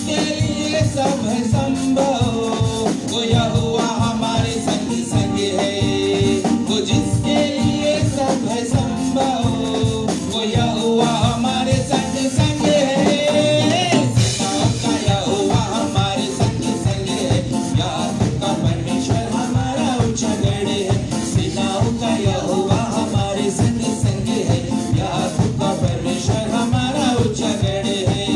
जिसके लिए सब है संभव, वो यहोवा हमारे संग संग है। वो जिसके लिए सब है संभव, वो यहोवा हमारे संग संग है। सेनाओं का यहोवा हमारे संग संग है, याकूब का परमेश्वर हमारा ऊंचा गढ़ है। सेनाओं का यहोवा हमारे संग संग है, याकूब का परमेश्वर हमारा ऊंचा गढ़ है।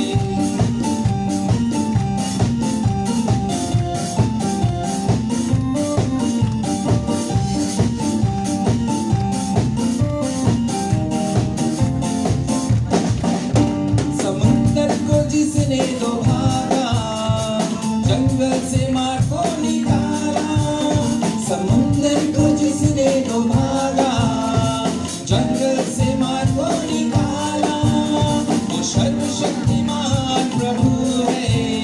समुंदर को जिसने डुबाया, जंगल से मार को निकाला। समुंदर को जिसने डुबाया, जंगल से मार को निकाला। वो सर्वशक्तिमान प्रभु है,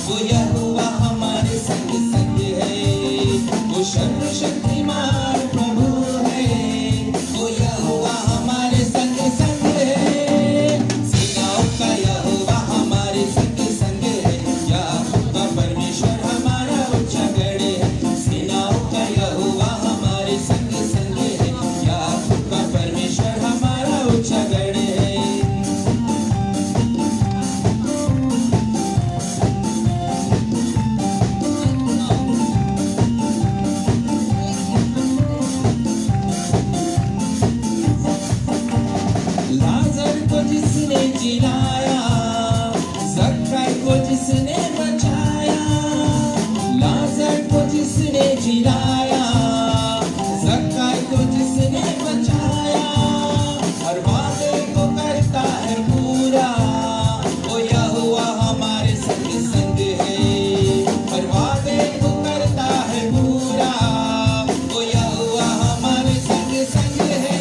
वो यहोवा हमारे संग संग है। वो सर्वशक्तिमान प्रभु है, वो यहोवा हमारे संग संग है। सेनाओं का यहोवा हमारे संग संग है, याकूब का परमेश्वर हमारा ऊंचा गढ़ है। सेनाओं का यहोवा हमारे संग संग है, याकूब का परमेश्वर हमारा ऊंचा गढ़ है। लाजर को जिसने जिलाया, जक्कई को जिसने बचाया। लाजर को जिसने जिलाया, जक्कई को जिसने बचाया। हर वादे को करता है पूरा, वो यहोवा हमारे संग संग है। हर वादे को करता है पूरा, वो यहोवा हमारे संग संग है।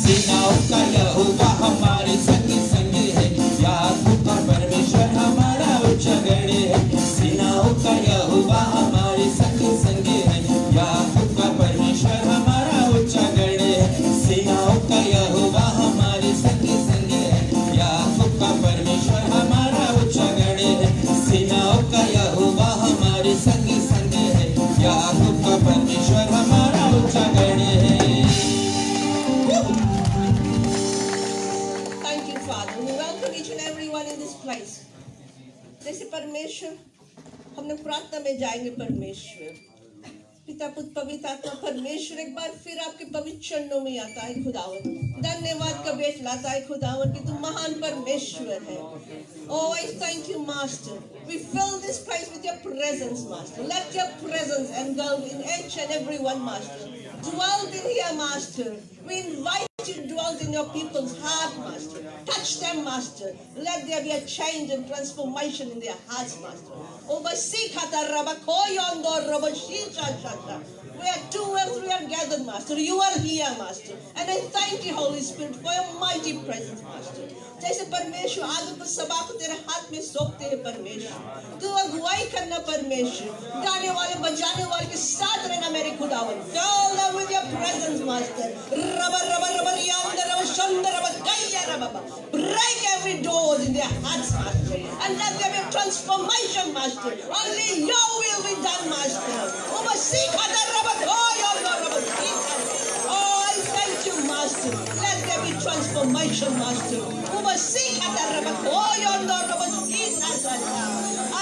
सेनाओं का यहोवा हमारे संग संग है, याकूब का परमेश्वर हमारा ऊंचा गढ़ है। सेनाओं का यहोवा हमारे संग संग है, याकूब का परमेश्वर हमारा ऊंचा गढ़ है। सेनाओं का यहोवा हमारे संग संग है, याकूब का परमेश्वर हमारा ऊंचा गढ़ है। सेनाओं का यहोवा हमारे संग संग है, याकूब का परमेश्वर हमारा ऊंचा गढ़ है। Thank you, Father. We welcome each and everyone in this place. जैसे परमेश्वर, हम लोग प्रार्थना में जाएंगे। परमेश्वर पिता पुत्र पवित्र आत्मा परमेश्वर एक बार फिर आपके पवित्र चरणों में आता है खुदावन। धन्यवाद का भेंट लाता है खुदावन कि तुम महान परमेश्वर है। Oh, I thank you, Master. We fill this place with your presence, Master. Let your presence engulf in each and every one, Master. Dwell in here, Master. We invite you to dwell in your people's heart, Master. Touch them, Master. Let there be a change and transformation in their hearts, Master. Where two or three are gathered, Master, you are here, Master. And I thank you, Holy Spirit, for your mighty presence, Master. जैसे परमेश्वर आगे पर सभा को तेरे हाथ में सौंपते हैं परमेश्वर, तू अगुवाई करना परमेश्वर, गाने वाले बजाने वाले के साथ रहना मेरे खुदावन। Fill them with your presence, Master. Raba raba raba yanda raba shanda raba kaya raba. Break every door in their hearts, Master, and let there be transformation, Master. Only your will be done, Master. Uma sikata raba koyo raba sikata. Oh, I thank you, Master. Let there be transformation, Master. Uma sikata raba koyo raba sikata.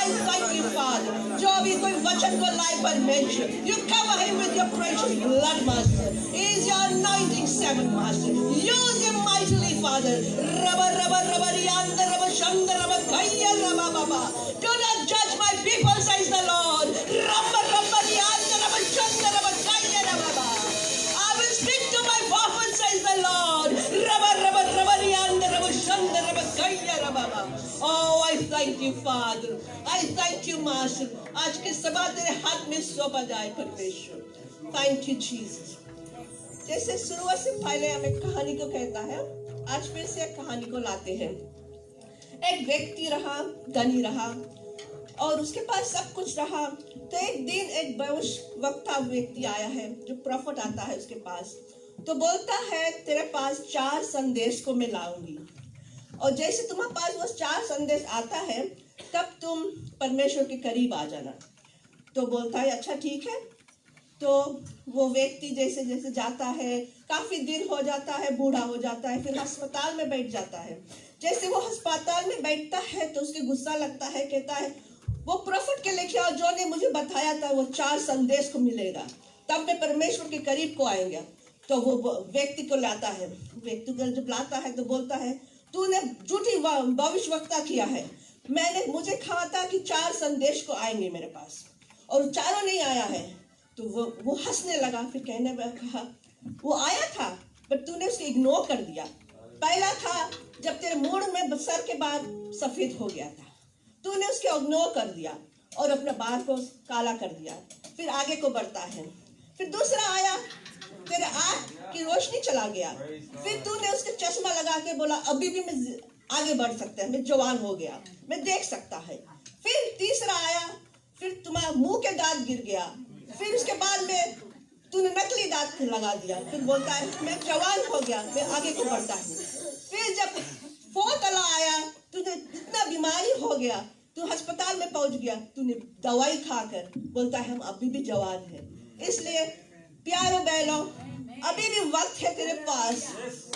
I thank you, Father. जो भी कोई वचन को लाए परमेश्वर, you cover him with your precious blood, Master. He is your anointing servant, Master. Use him mightily, Father. Raba raba raba yanda raba shanda raba kaya raba baba. Do not judge my people, says the Lord. Raba raba yanda raba shanda raba kaya raba baba. I will speak to my prophet, says the Lord. Raba raba raba yanda raba shanda raba kaya raba baba. Oh, I thank you, Father. I thank you, Master. आज की सभा तेरे हाथ में सौंपा जाए परमेश्वर। Thank you, Jesus. जैसे शुरुआत से पहले हम एक कहानी को कहता है, आज फिर से एक कहानी को लाते हैं। एक व्यक्ति रहा, धनी रहा, और उसके पास सब कुछ रहा। तो एक दिन एक भविष्यवक्ता व्यक्ति आया है, जो प्रॉफिट आता है उसके पास, तो बोलता है तेरे पास 4 संदेश को मैं लाऊंगी। और जैसे तुम्हारे पास वो 4 संदेश आता है, तब तुम परमेश्वर के करीब आ जाना। तो बोलता है अच्छा ठीक है। तो वो व्यक्ति जैसे जैसे जाता है, काफी दिन हो जाता है, बूढ़ा हो जाता है, फिर अस्पताल में बैठ जाता है। जैसे वो अस्पताल में बैठता है तो उसके गुस्सा लगता है, कहता है वो प्रॉफिट के लेके आओ जो ने मुझे बताया था, वो 4 संदेश को मिलेगा, तब मैं परमेश्वर के करीब को आएंगे। तो वो व्यक्ति को लाता है। व्यक्ति को जब लाता है तो बोलता है तूने झूठी भविष्यवक्ता किया है, मुझे कहा था कि 4 संदेश को आएंगे मेरे पास और चारों नहीं आया है। तो वो हंसने लगा। फिर कहने कहा वो आया था पर तूने उसको इग्नोर कर दिया। पहला था जब तेरे मूड में सर के बाल सफेद हो गया था, तूने उसके इग्नोर कर दिया और अपने बाल को काला कर दिया। फिर आगे को बढ़ता है। फिर दूसरा आया, तेरे आँख की रोशनी चला गया, फिर तूने उसके चश्मा लगा के बोला अभी भी मैं आगे बढ़ सकता है, मैं जवान हो गया, मैं देख सकता है। फिर तीसरा आया, फिर तुम्हारा मुंह के दांत गिर गया, फिर उसके बाद में तूने नकली दांत लगा दिया, फिर बोलता है मैं जवान हो गया, मैं आगे को बढ़ता हूँ। फिर जब 4th वाला आया, तुझे इतना बीमारी हो गया, तू अस्पताल में पहुंच गया, तूने दवाई खाकर बोलता है हम अभी भी जवान हैं। इसलिए प्यारो बहनों, अभी भी वक्त है तेरे पास।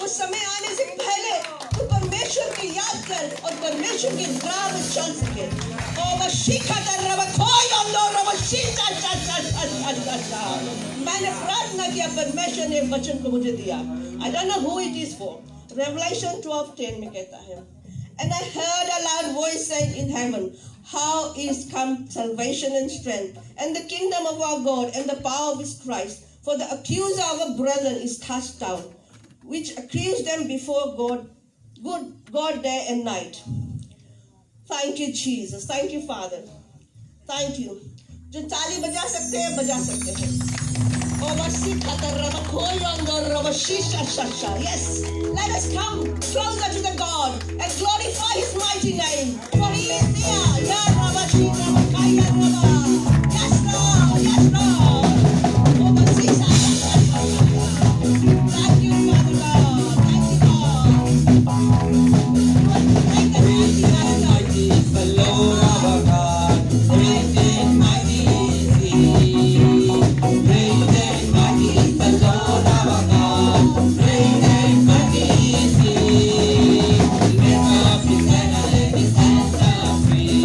उस समय आने से पहले तू परमेश्वर की याद कर और परमेश्वर की राह में चल सके। मैंने प्रार्थना किया, परमेश्वर ने वचन को मुझे दिया। I don't know who it is for. Revelation 12:10 में कहता है, and I heard a loud voice saying in heaven, how is come salvation and strength and the kingdom of our God and the power of his Christ. For the accuser of our brethren is cast down, which accused them before God day and night. Thank you, Jesus. Thank you, Father. Thank you. जो ताली बजा सकते हैं, बजा सकते हैं। Yes, let us come closer to the God and glorify his mighty name. For he is near. Yes, Lord. Yes, Lord. Thank you, Father Lord. Thank you, Lord. Thank you, Mighty is the Lord our God. Great and mighty is He. Great and mighty is the Lord our God. Great and mighty is He. Lift up His head and let His hands are free.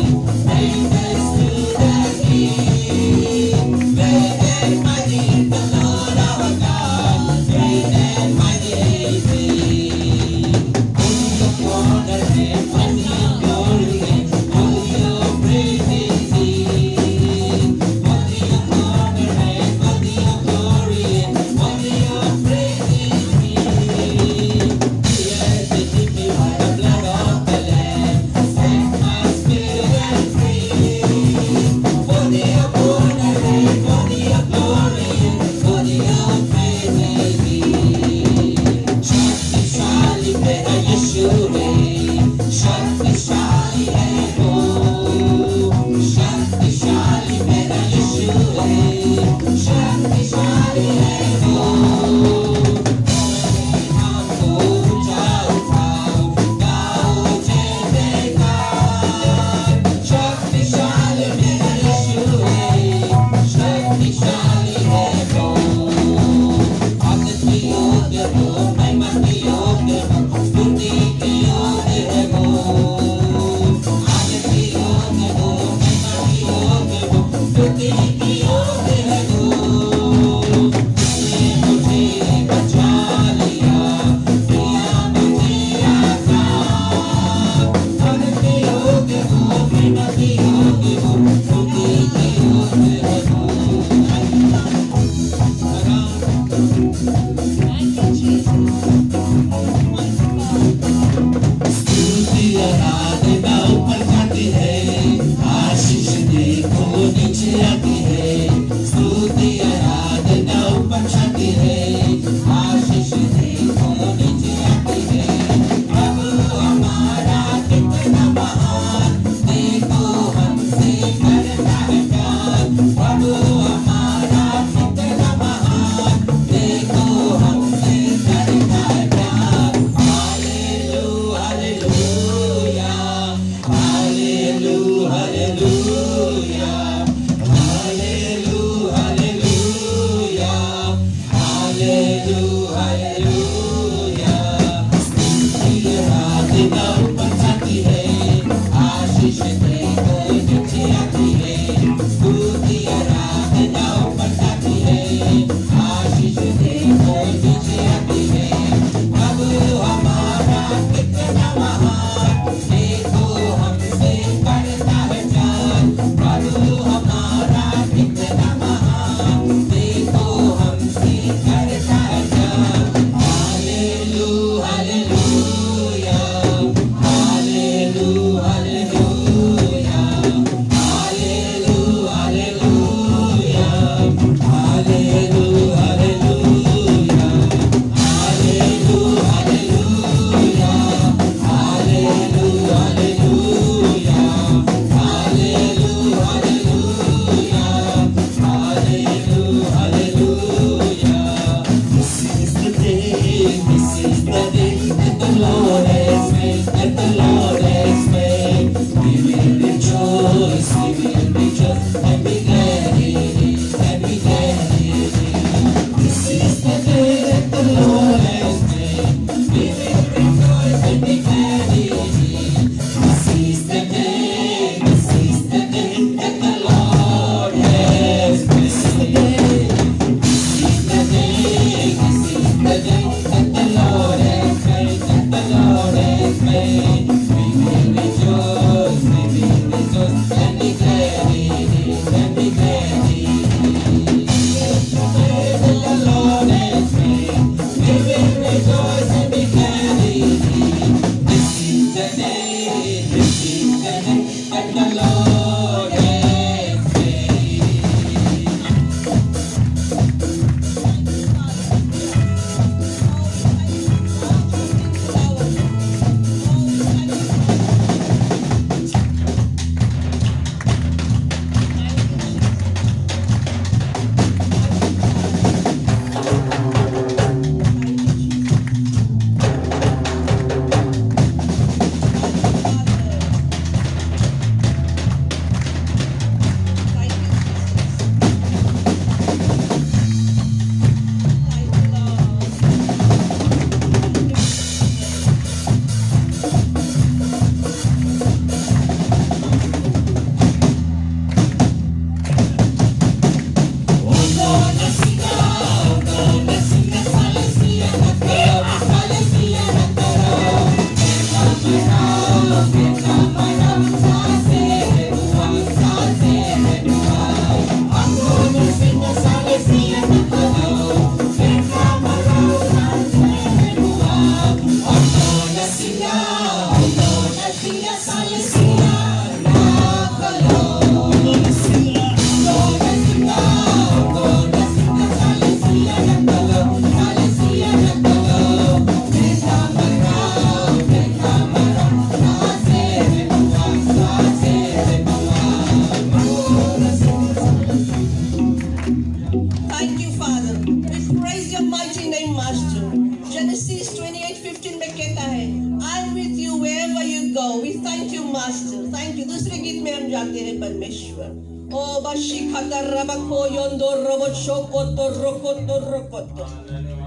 उपस्थिति में हम जाते हैं परमेश्वर। ओ बशिखतर रबको योंदो robo शोकोतो रोकोतो रोकोतो।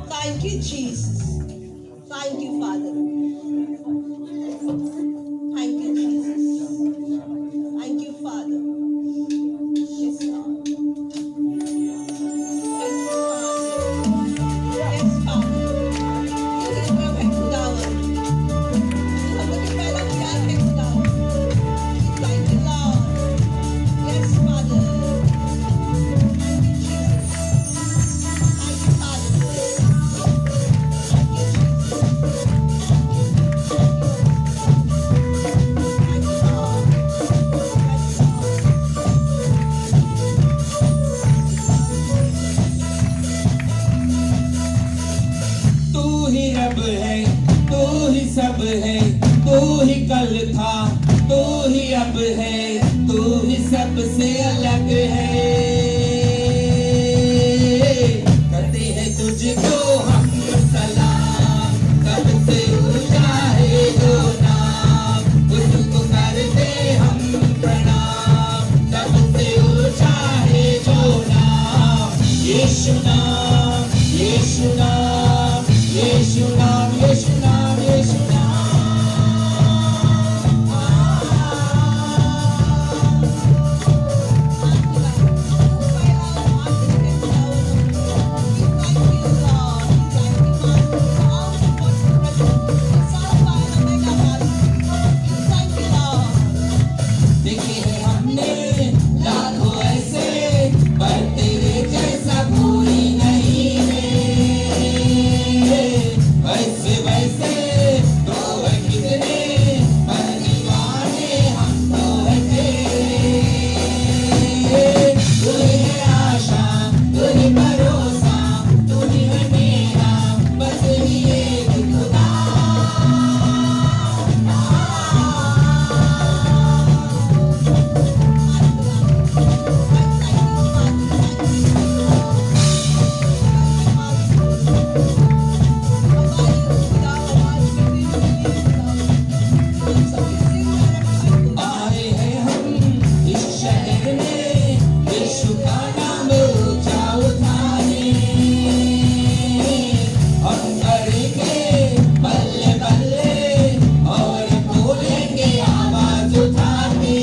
Thank you, Jesus. Thank you, Father. Thank you, Jesus. Thank you, Father. Yes, Lord. Thank you, Father. Yes, Father. You can rub it down. हम लोग पहला प्यार है खुदा। Thank you, Lord. Yes, Father. Thank you, Jesus. Thank you, Father. Thank you, Jesus. तू ही रब है, तू ही सब है, तू ही कल था, तू ही अब है, तू ही सबसे अलग है। करते हैं तुझको हम सलाम, सबसे ऊंचा है जो नाम, उसको करते हम प्रणाम, सबसे ऊंचा है जो नाम। यीशु नाम, यीशु नाम, यीशु नाम, यीशु नाम, यीशु नाम। देखे हैं हमने लाखों ऐसे, पर तेरे जैसा कोई नहीं है। वैसे वैसे तो है कितने, पर दीवाने हम तो है तेरे। तू ही है आशा, तू ही भरोसा, तू ही है मेरा बस ये खुदा। आए हैं हम इस शहर में यीशु का नाम ऊंचा उठाने। हम करेंगे बल्ले बल्ले और बोलेंगे आवाज उठा के।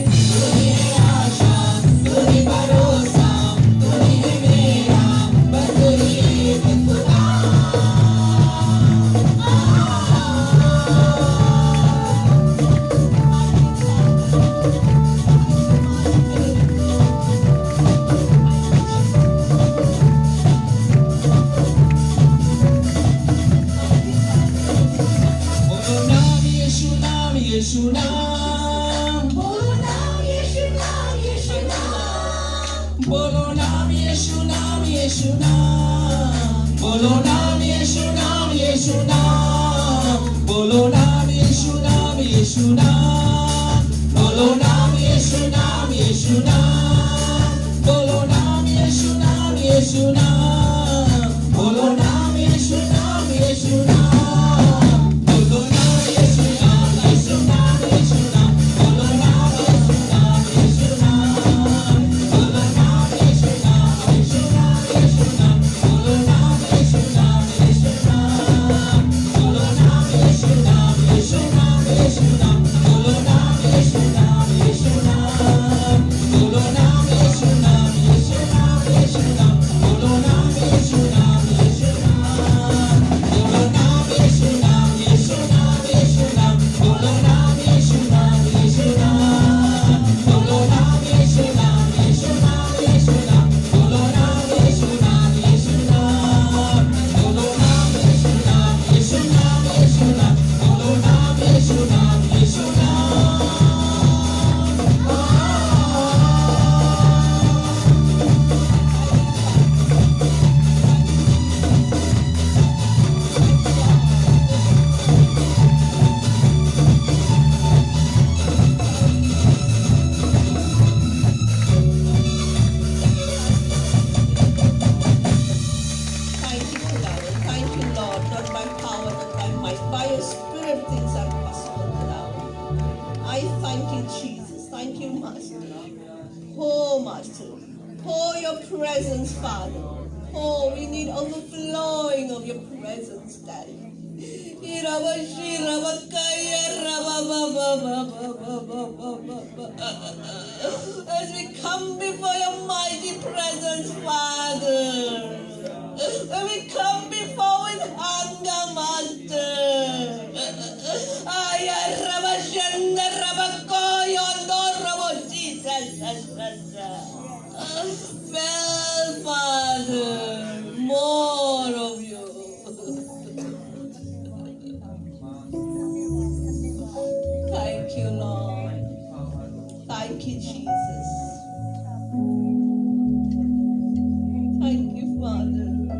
तू ही है आशा, तू ही भरोसा, तू ही है मेरा बस ये खुदा। बोलो नाम यीशु नाम, यीशु नाम। बोलो नाम यीशु नाम, यीशु नाम। बोलो नाम यीशु नाम, यीशु नाम। बोलो नाम यीशु नाम, यीशु नाम। बोलो नाम यीशु नाम, यीशु नाम। बोलो नाम यीशु नाम, यीशु नाम। बोलो नाम यीशु नाम, यीशु नाम। बोलो नाम यीशु नाम, यीशु नाम। बोलो नाम यीशु नाम, यीशु नाम, यीशु नाम। बोलो नाम यीशु नाम, यीशु नाम। बोलो नाम यीशु नाम, यीशु नाम, यीशु नाम। बोलो नाम यीशु नाम, यीशु नाम। बोलो नाम यीशु नाम, यीशु नाम, यीशु नाम। बोलो नाम यीशु नाम, यीशु नाम। बोलो नाम thank you, Jesus. Thank you, Master. Oh, Master. Oh, your presence, Father. Oh, we need overflowing of your presence, Daddy. As we come before your mighty presence, Father. As we come before with hunger, Master. Well, Father, more of you. Thank you, Lord. Thank you, Jesus. Thank you, Father.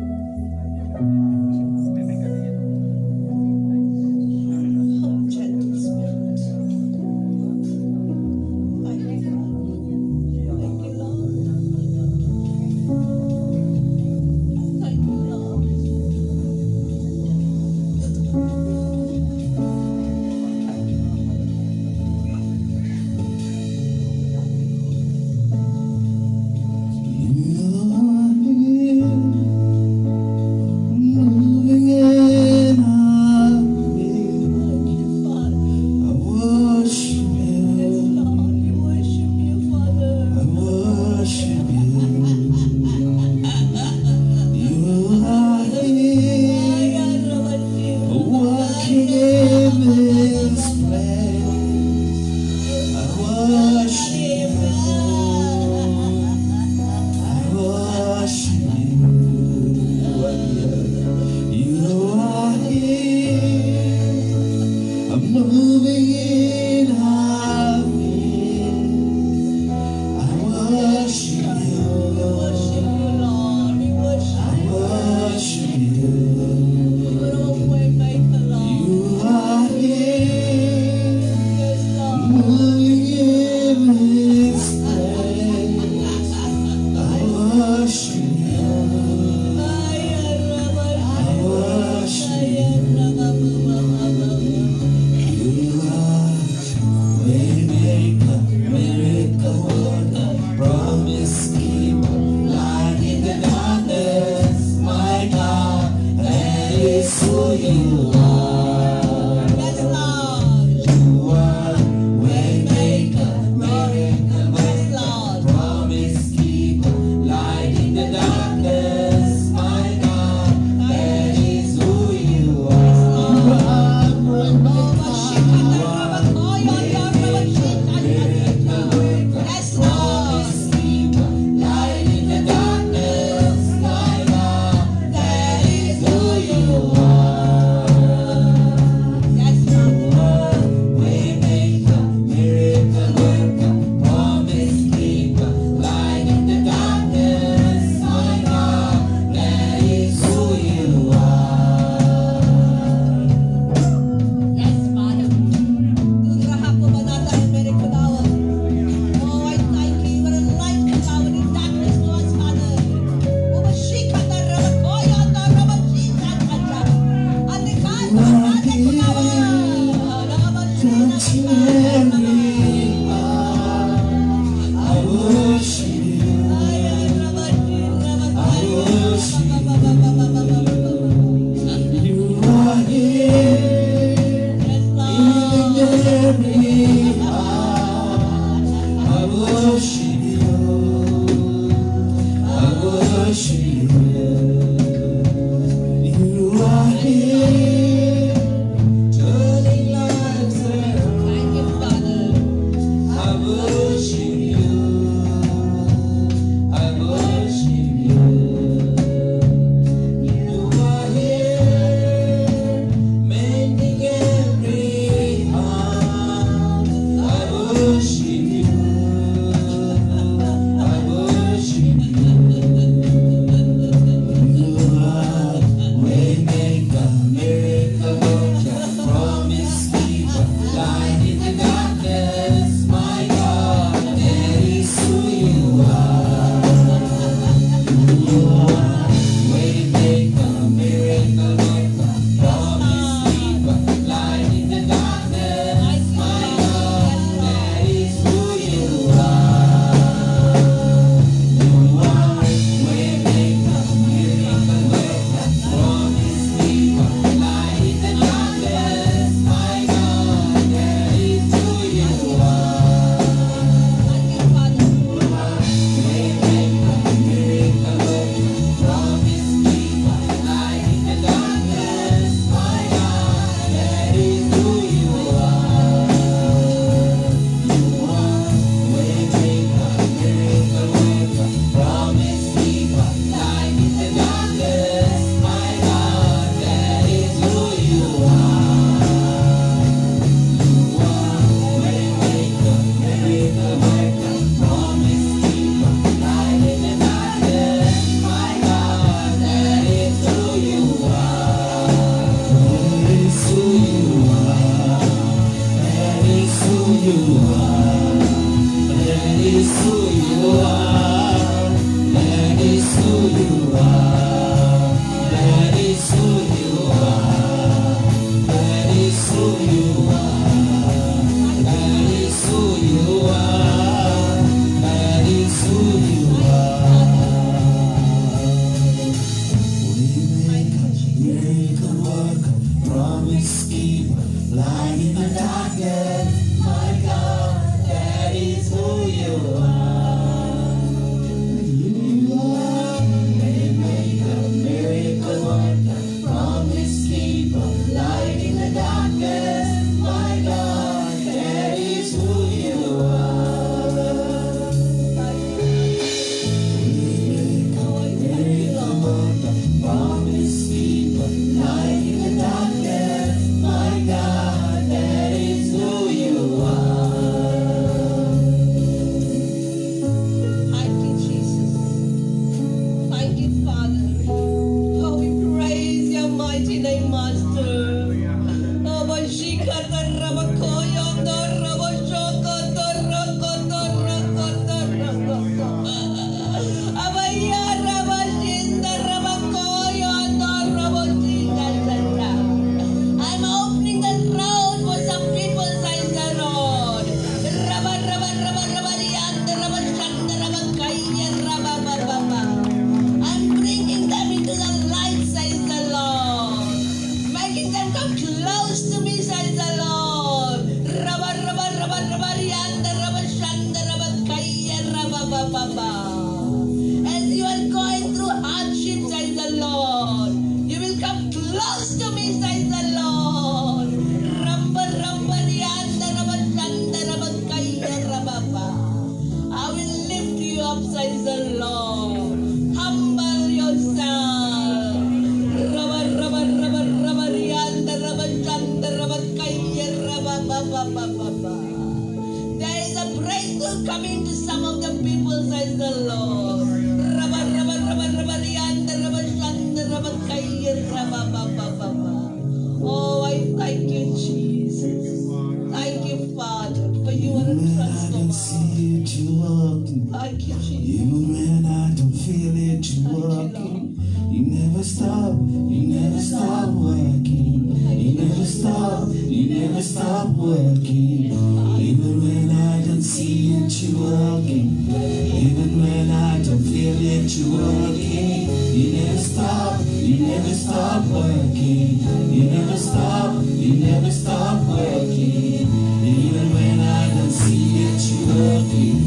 Oh, gentle Spirit. Thank you, Father. Thank you, Lord. Thank you, Lord. Moving in our Thank you, Father. I worship Yes, you. Lord. We worship you, Father. I worship you. You are here, working in this place. I worship you. I worship you. You are here. I'm moving in our midst. I worship you. We worship you, Lord. We worship you. Worship you. You're a way maker, Lord. You are here, Yes, Lord. moving in That is who you are. That is who you are. That is who you are. That is who you are. That is who you are. That is who you are. Miracle worker, promise keeper, light in the darkness. My God, that is who you are. You are Waymaker, miracle worker, promise keeper, light in the darkness. My God, that is who you are. Miracle worker, promise keeper, light in the darkness. My God, that is who you are. Thank you, Jesus. Thank you, Father. Oh, we praise your mighty name, Master. Oh, Bashika, the Rabakoyo, the Rabashoko, the Roko, the Roko, the Roko. Abaya, Rabashin, the Rabakoyo, the Rabashika, the I'm opening the road for some people, says the Lord. Rabba, Rabba, Rabba, Rabba, Yanda, Rabba, Shanda, Rabba, Kaya, Rabba, Baba, Baba. I'm bringing them into the light, says the Lord. Making them come close to me, says the Lord. Rabba, Rabba, Rabba, Rabba, Yanda, Rabba, Shanda, Rabba, Kaya, Rabba, Baba, Baba. As you are going through hardship, says the Lord, you will come close to me, says the Lord. Ramba, Ramba, Yanda, Rabba, Shanda, Rabba, Kaya, Rabba, Baba. I will lift you up, says the Lord. Humble yourself. Rabba, Rabba, Rabba, Rabba, Yanda, Rabba, Shanda, Rabba, Kaya, Rabba, Baba, Baba, Baba. There is a breakthrough coming to some of the people, says the Lord. Rabba, Rabba, Rabba, Rabba, Yanda, Rabba, Shanda, Rabba, Kaya, Rabba, Baba, Baba. Oh, I thank you, Jesus. Thank you, Father, for you are a When I don't transformer. see it, you walking. Thank you, Jesus. Even when I don't feel it, you walking. You never stop, you never stop working. You never stop, you never stop working. Even when I don't see it, you working. Even when I don't feel it, you working. You never stop, you never stop working. You never stop, you never stop working. Even when I don't see it, you working.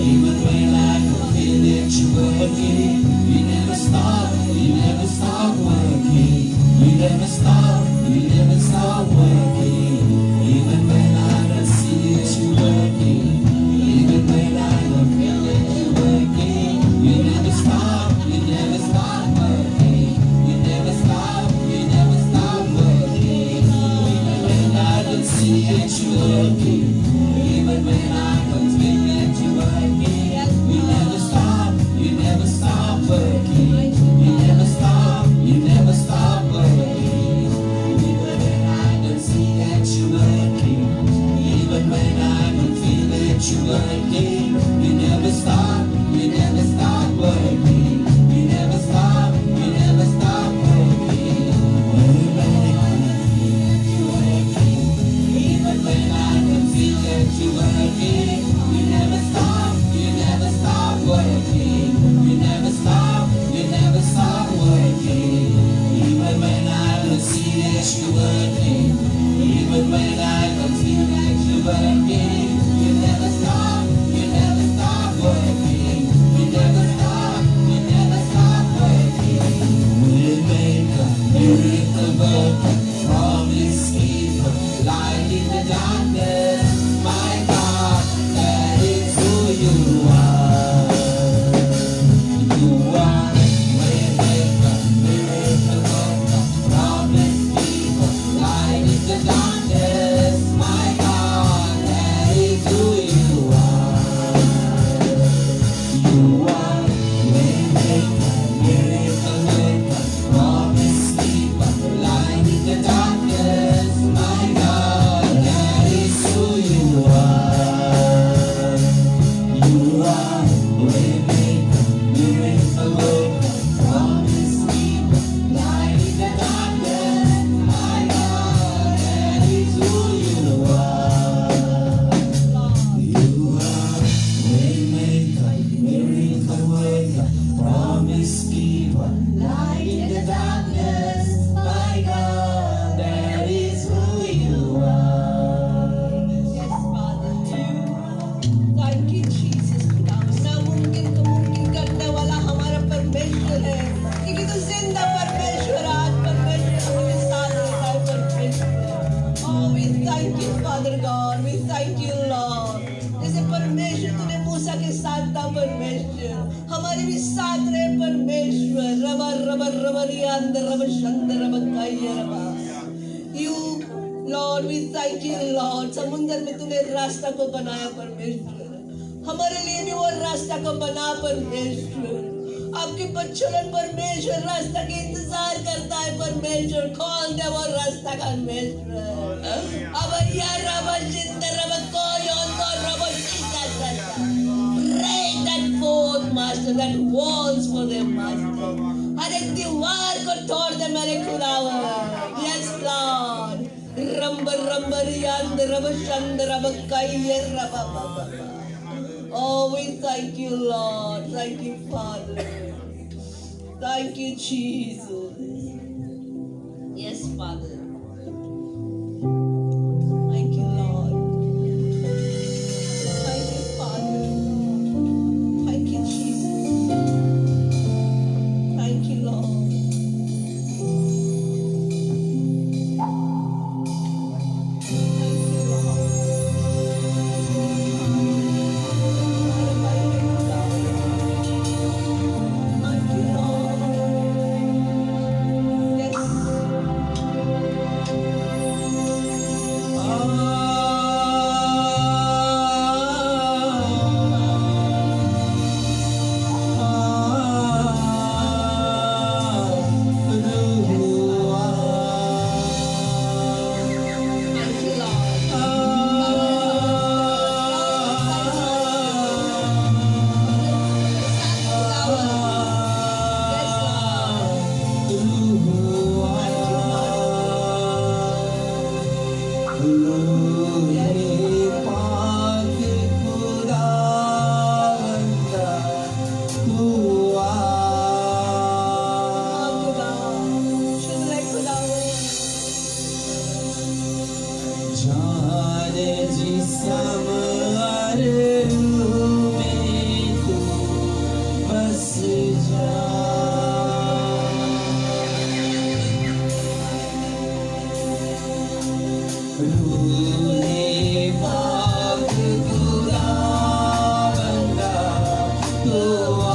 Even when I don't feel it, you working. You never stop, you never stop working. You never stop, you never stop working. Even when I don't see it, you working. Even when I don't feel it, you working. You never stop, you never stop working. You never stop, you never stop working. Even when I don't see it, you working. Even when I don't feel it, you working. You never stop, you never stop working. You never stop, you never stop working. Even when I don't see it, you working. Even when I don't feel it, you working. You never stop, you never stop working. You never stop, you never stop working. Even when I don't feel it, you working. Even when I don't feel it, you working. You never stop, you never stop working. You never stop, you never stop working. Even when I don't see it, you working. Even when I don't feel it, you working. You never stop, you never stop working. मूसा के साथ था परमेश्वर, हमारे भी साथ रहे परमेश्वर। रबा रबा रबरिया अंदर रब शंदर रब काये रबा। You Lord we thank you Lord. समुंदर में तूने रास्ता को बनाया परमेश्वर, हमारे लिए भी वो रास्ता को बना परमेश्वर। आपके बच्चों ने परमेश्वर रास्ता के इंतजार करता है परमेश्वर, खोल दे वो रास्ता का परमेश्वर। अब यार रब जिंदर रब कोई और रब break that forth master, that walls for them master, हर एक दीवार को तोड़ दे मेरे खुदावन। yes lord रंबर रंबर यांद रब शंद रब काये रब बाबा। oh we thank you lord, thank you father, thank you jesus, yes father, thank you lord, thank you father, thank you jesus, thank you lord, thank you lord, thank you lord, yes thank you lord, yes lord, शुद्ध खुदावन जाने जिस्म में तू बस जा, रूहे पाक खुदावंदा तू आ,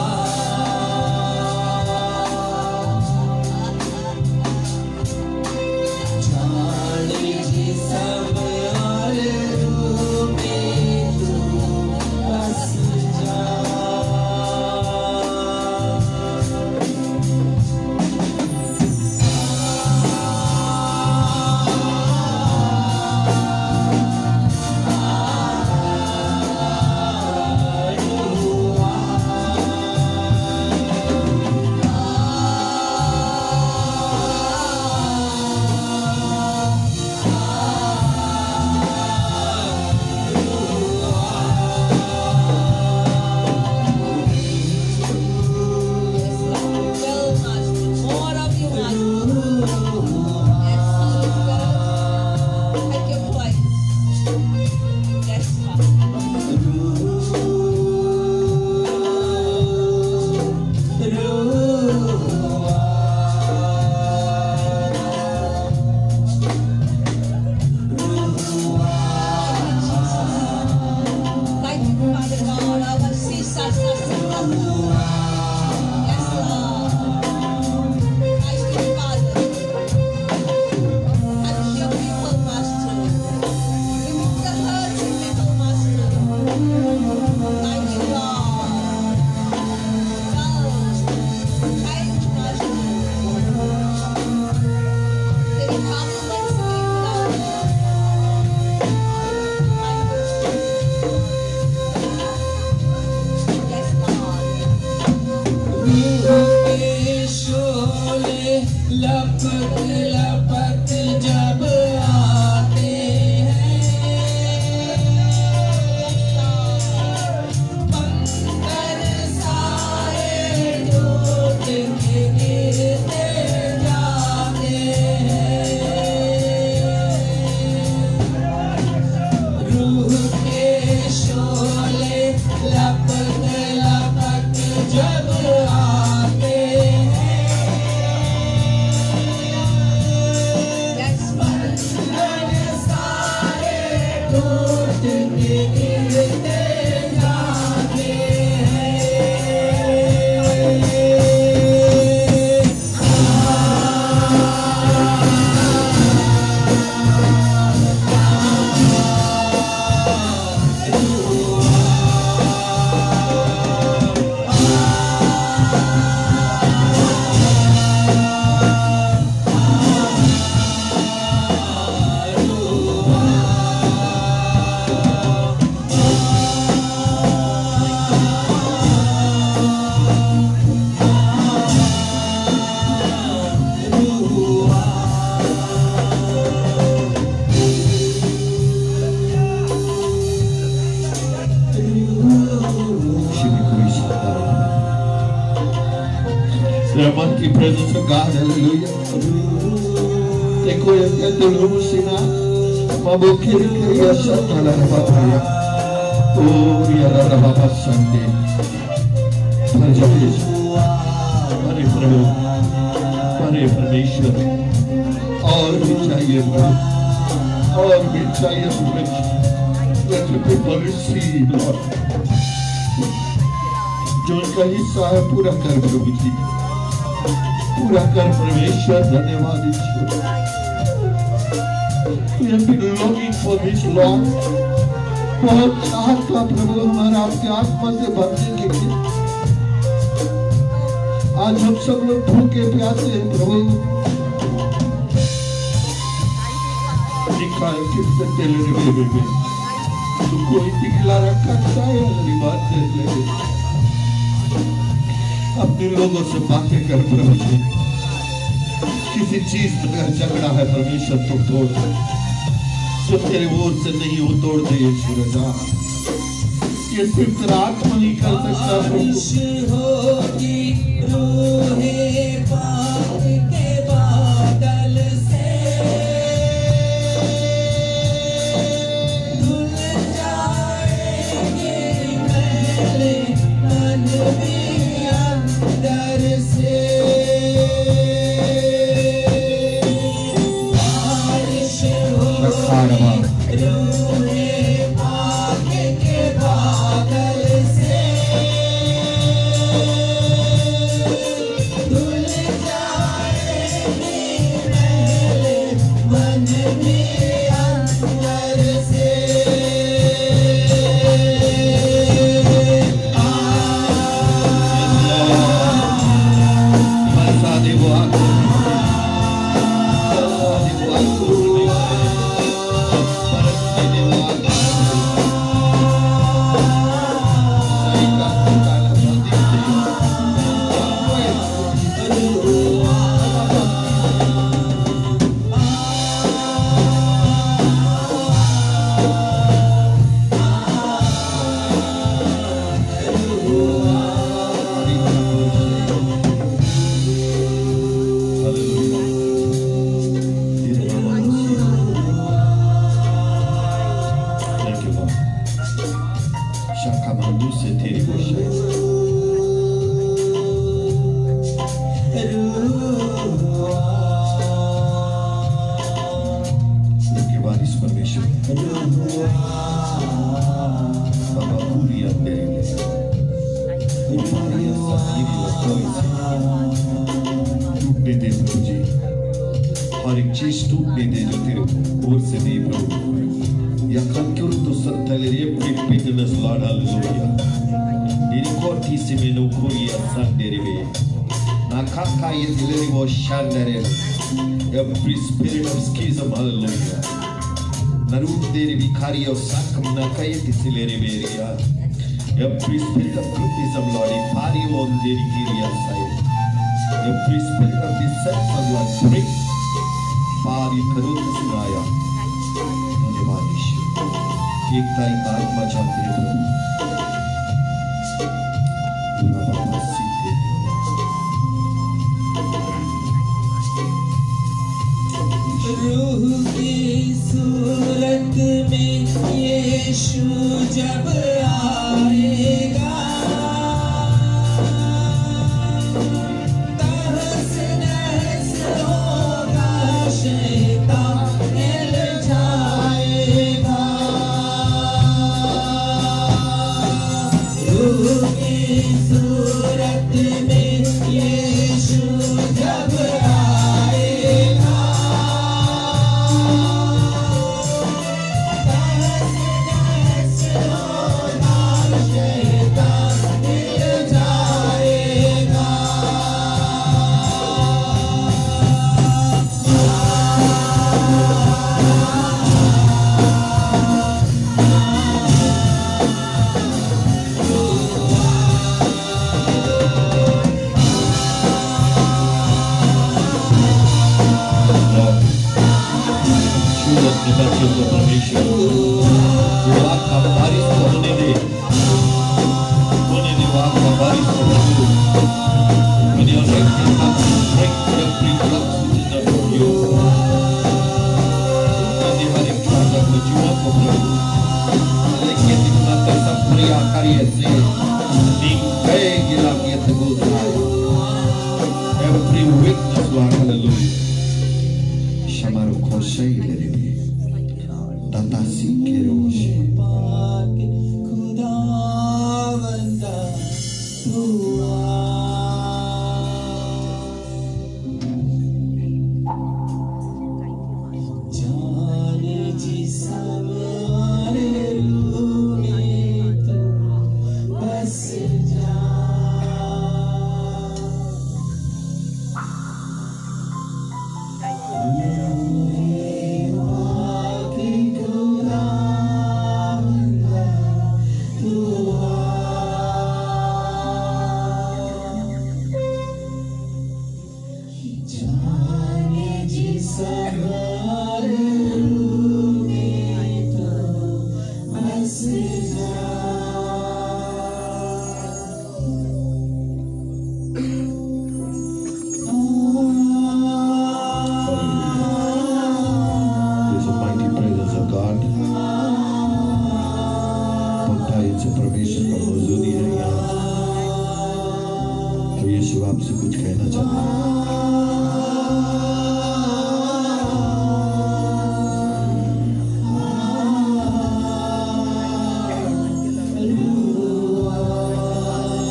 जाने जिस्म में तू बस जा। yes lord, well master, more of you master, yes Holy Spirit, take your place, yes father, thank you father god, our sisa yes lord, thank you father, touch your people master, remove the hurts in people master, thank you lord, change master, तेरी compliments के खुदावन, yes lord, Sholay लपक लपक जब आते हैं, बंदर साए टूट के गिरते जाते हैं, रूह के शोले लपक लपक जब आते हैं, Their mighty presence of God, hallelujah. Teko yang kedulu sina, mabukir kaya satala rabaya. Oh, ya rababa sande. Parjapis, Pare Prabhu, Pare Parmeshwar. और भी चाहिए प्रभु, और भी चाहिए प्रभु. Let the people receive, Lord. जो उनका हिस्सा है पूरा कर प्रभु जी, पूरा कर परमेश्वर. धन्यवाद ईश्वर. We have been longing for this Lord. बहुत चाहत था प्रभु हमारा आपके आत्मा से भरने के लिए. आज हम सब लोग भूखे प्यासे हैं प्रभु. लिखा है किससे तेरे रिवे में तो कोई दिखला रखा है हमारी बात कर ले. अपने लोगों से बातें कर प्रभु जी. किसी चीज पर झगड़ा है परमेश्वर तो तोड़ दे. जो तेरे ओर से नहीं वो तोड़ दे ईश्वर. ये सिर्फ तेरा आत्मा ही कर सकता है प्रभु. टूटने दे प्रभु जी. हर एक चीज टूटने दे जो तेरे ओर से दे प्रभु. Yakan kurtu sertaleri pipitines Lord, hallelujah. Diri koti simenu kuria sandere be. Nakaka yedileri wo shandere. Every spirit of schism, hallelujah. Narut deri vikariyo sakam nakayeti sileri beria. Every spirit of criticism, Lord, ipari on deri kiria sai. Every spirit of deception, Lord, break. Pari karut sunaya. एक तारीख आत्मा चाहते हैं रूह की सूरत में यीशु जब आएगा तहस नहस होगा शैतान हिल जाएगा. रूह की सूरत में यीशु जब आएगा तहस नहस होगा शैतान हिल जाएगा. ese ninguém irá me atribuir. Every weakness, Lord, hallelujah. Chamaram Koshe e Lerebi. Tatasi quero hoje. आपसे कुछ कहना चाहता हूँ।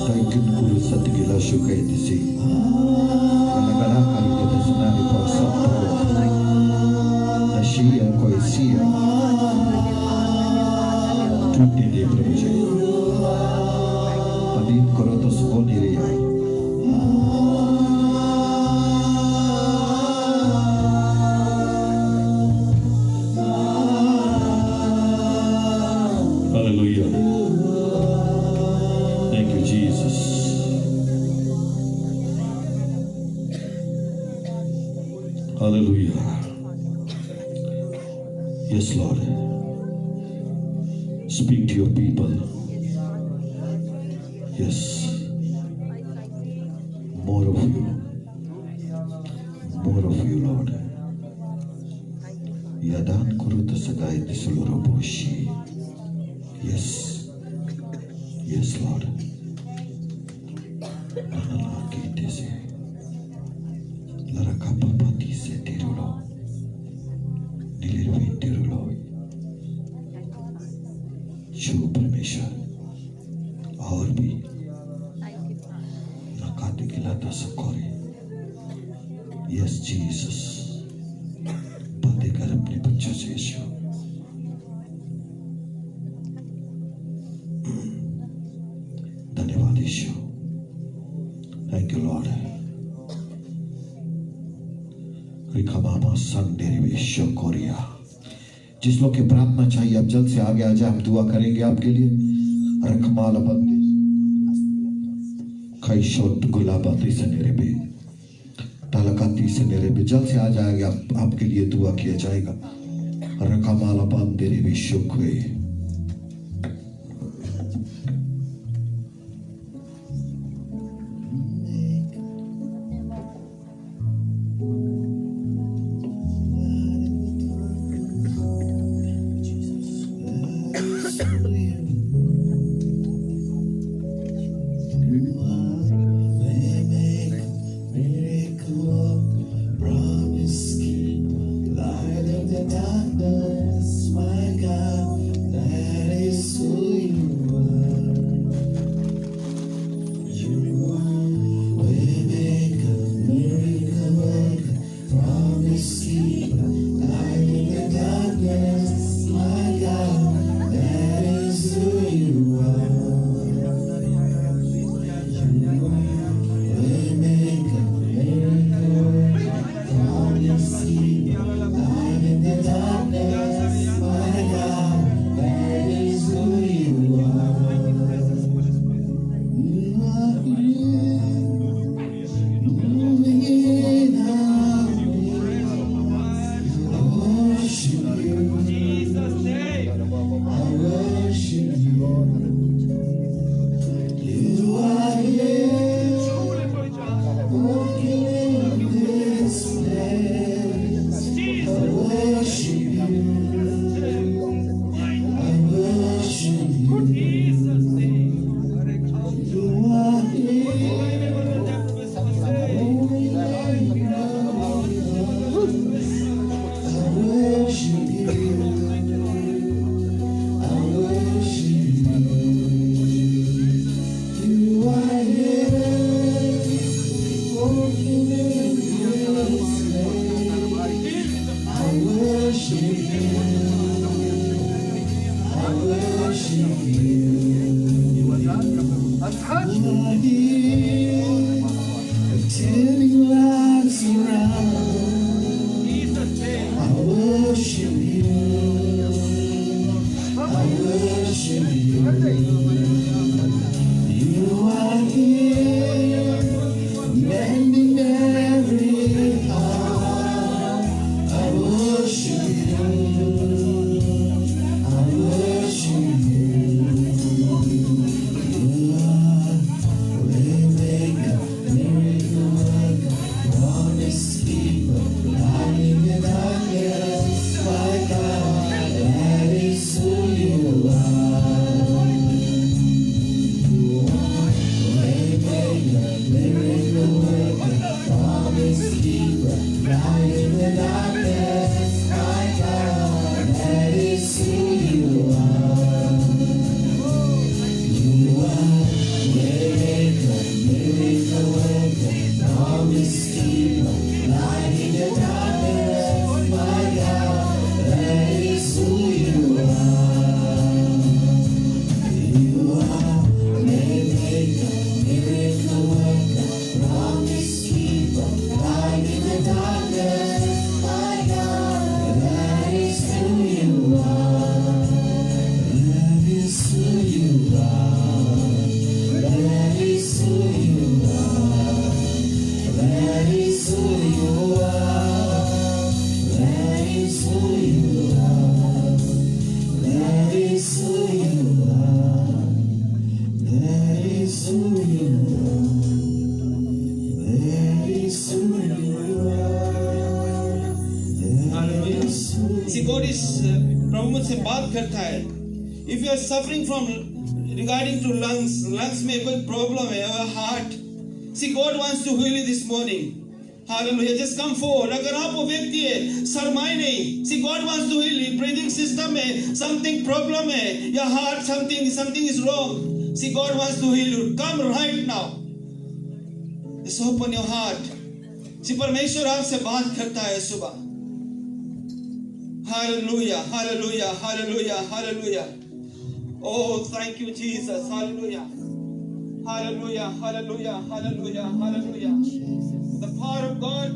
Taikin kuru satigila shukai disi. Galagala kali kita senari kau sabtu. Nashia kau isia. Tutti dei provici. Padin korotos boniria. Hallelujah. Thank you, Jesus. Hallelujah. Yes, Lord. Speak to your people. Yes. More of you. More of you, Lord. Yadan kuruta sagai disuloroboshi. Yes. Yes, Lord. Nanalaki desi. Larakapapati se tirulo. Nilirvi tirulo. Chu परमेश्वर और भी नकाते खिलाता सकोरे. Yes, Jesus. बातें कर अपने बच्चों से यीशु. धन्यवाद यीशु. Thank you, Lord. रिखमामा संडेरी विश्व कोरिया. जिस लोग की प्रार्थना चाहिए अब जल्द से आगे आ जाए. हम दुआ करेंगे आपके लिए. रखमाला बंदे खैशोट गुलाबाती से नेरेबे तालकाती से नेरेबे जल्द से आ जाएगा. आपके लिए दुआ किया जाएगा. रखमाला बंदे रे विश्व कोई. See, God is प्रभु मुझसे बात करता है. If you are suffering from regarding to lungs में कोई problem है, or heart, see, God wants to heal you this morning. Hallelujah. Just come forward. अगर आप वो व्यक्ति है, शर्माए नहीं. See, God wants to heal you. Breathing system में something problem है, या heart something is wrong. See, God wants to heal you. Come right now. Just open your heart. See, परमेश्वर आपसे बात करता है सुबह. Hallelujah, hallelujah, hallelujah, hallelujah. Oh, thank you, Jesus. Hallelujah. Hallelujah, hallelujah, hallelujah, hallelujah. The power of God.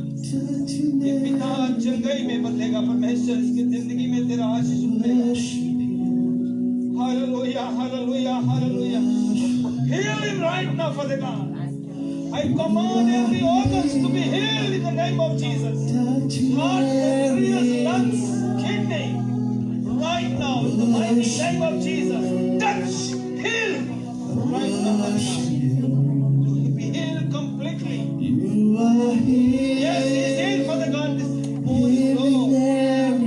ये पिता जंगई में बदलेगा परमेश्वर इसकी जिंदगी में तेरा आशीष मिलेगा. Hallelujah, hallelujah, hallelujah. Heal him right now, Father God. I command every organs to be healed in the name of Jesus. Heart, pancreas, lungs, kidney, right now in the mighty name of Jesus. Touch, heal, right now. Be healed completely. Yes, he is healed, Father God. This morning, Lord.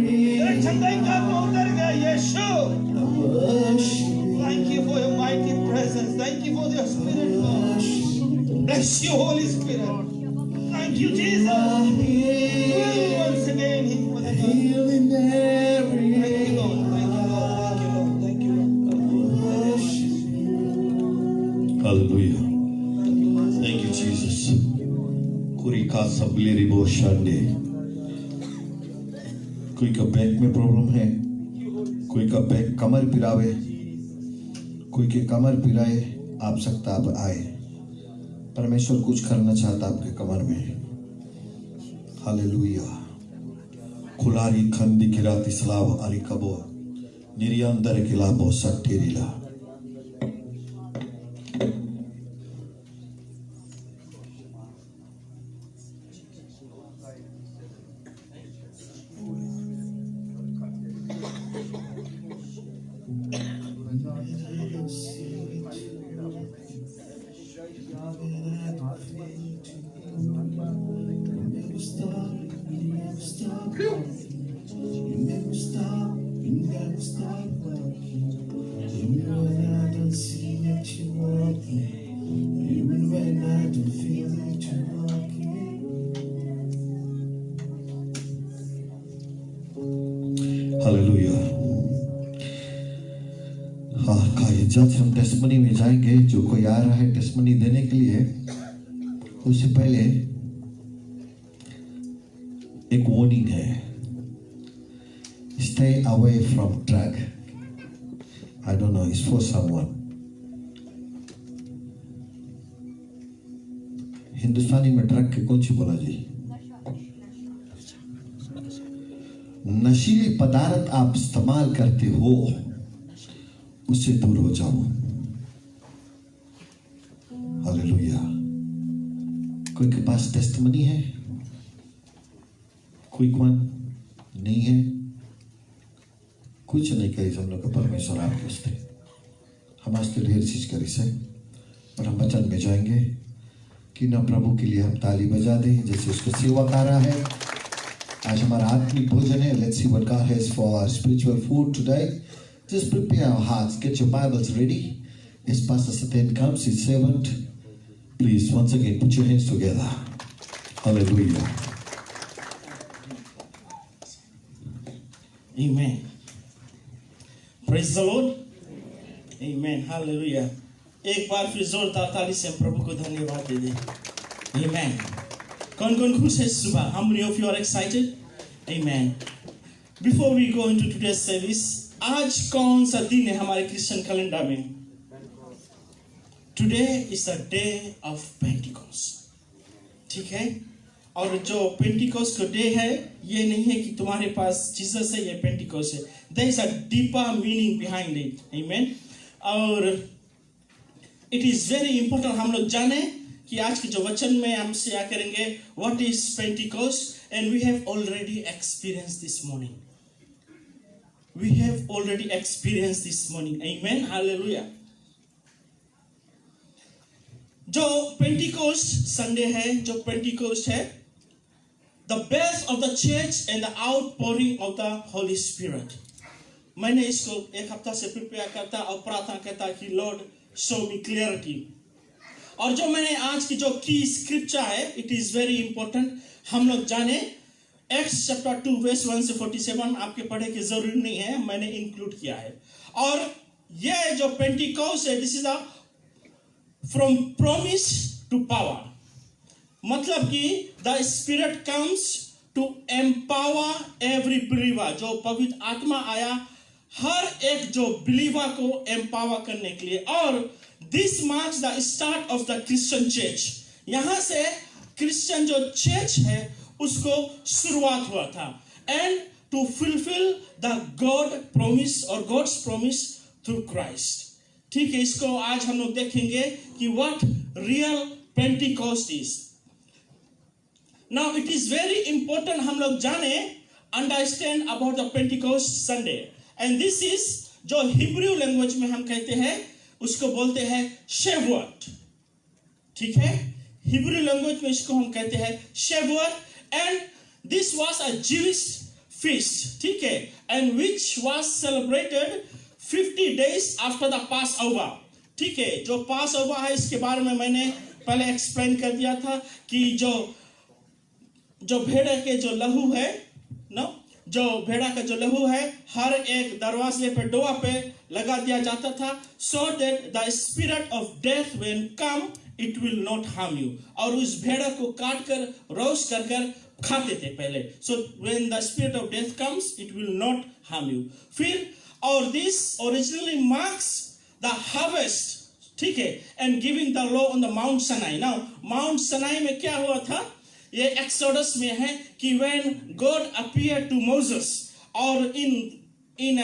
तेरे छंदाई का उतर गया, यीशु. Thank you for your mighty presence. Thank you for your spirit, Lord. Bless you, Holy Spirit. Thank you, Jesus. Fill once again him for the God. Thank you, Lord. Thank you, Lord. Thank you, Lord. Thank you, Lord. Hallelujah. Thank you, Jesus. Kurika sableri bo shande. कोई का back में problem है, कोई का back कमर पिरावे, कोई के कमर पिराए, आप सकता आप आए. परमेश्वर कुछ करना चाहता आपके कमर में. हालेलुया. खुलारी खंदी किराती स्लाव आरी कबो निरियांदर किलाबो सट्टेरिला. हालेलुया. हाँ, जज हम टेस्टमनी में जाएंगे. जो कोई आ रहा है टेस्टमनी देने के लिए, उससे पहले एक वार्निंग है. Stay away from drug. I don't know, it's for someone. हिंदुस्तानी में ड्रग के कौन सी बोला जी? नशीले पदार्थ आप इस्तेमाल करते हो, उससे दूर हो जाओ. हालेलुया. कोई के पास टेस्टमनी है? कोई कौन नहीं है? कुछ नहीं करी हम लोग का परमेश्वर आपके उससे. हम आज तो ढेर चीज करी से, पर हम वचन में जाएंगे कि ना प्रभु के लिए हम ताली बजा दें जैसे उसको सेवा कर रहा है. आज हमारा आत्मिक भोजन है. Let's see what God has for our spiritual food today. Just prepare our hearts. Get your Bibles ready. As Pastor Satan comes, his servant, please once again put your hands together. Hallelujah. Amen. Praise the Lord. Amen. Hallelujah. एक बार फिर जोरदार ताली से प्रभु को धन्यवाद दे दें. Amen. कौन कौन खुश है सुबह? How many of you are excited? Amen. Before we go into today's service, आज कौन सा दिन है हमारे क्रिश्चियन कैलेंडर में? Today is the day of Pentecost. ठीक है? और जो पेंटिकोस्ट का डे है, ये नहीं है कि तुम्हारे पास जीसस है, ये पेंटिकोस्ट है. There is a deeper meaning behind it. Amen. और it is very important हम लोग जाने कि आज के जो वचन में हम शेयर करेंगे, what is Pentecost, and we have already experienced this morning. We have already experienced this morning. Amen. Hallelujah. जो पेंटिकोस्ट संडे है, जो पेंटिकोस्ट है, the base of the church and the outpouring of the Holi spirit. मैंने इसको एक हफ्ता से prepare करता और प्रार्थना करता कि लॉर्ड शो मी क्लियरिटी। और जो मैंने आज की जो की स्क्रिप्चर है, इट इज वेरी इंपॉर्टेंट हम लोग जाने। एक्ट्स चैप्टर 2 वर्स 1 से 47 आपके पढ़े की जरूरी नहीं है, मैंने इंक्लूड किया है। और ये जो पेंटिकोस्ट है, this is a from promise to power, मतलब कि the spirit comes to empower every believer. जो पवित्र आत्मा आया हर एक जो बिलीवर को एम्पावर करने के लिए। और this marks the start of the Christian church. यहां से क्रिश्चियन जो चर्च है उसको शुरुआत हुआ था। And to fulfil the God promise और गॉड्स प्रॉमिस थ्रू क्राइस्ट। ठीक है, इसको आज हम लोग देखेंगे कि what real Pentecost is. Now it is very important हम लोग जाने, understand about the Pentecost Sunday. And this is जो हिब्रू लैंग्वेज में हम कहते हैं उसको बोलते हैं शेवुअट। ठीक है, हिब्रू लैंग्वेज में इसको हम कहते हैं Shavuot. And this was a Jewish feast, ठीक है, and which was celebrated 50 days after the Passover. ठीक है, जो पास ओवर है इसके बारे में मैंने पहले एक्सप्लेन कर दिया था कि जो भेड़ के जो लहू है ना, जो भेड़ा का जो लहू है हर एक दरवाजे पे डोर पे लगा दिया जाता था, so that the spirit of death when come it will not harm you. और उस भेड़ा को काट कर रोस्ट कर कर खाते थे पहले। So when the spirit of death comes it will not harm you. फिर और this originally marks the harvest, ठीक है, and giving the law on the mount Sinai. नाउ माउंट सनाई में क्या हुआ था, ये एक्सोडस में है कि when God appeared to Moses. और इन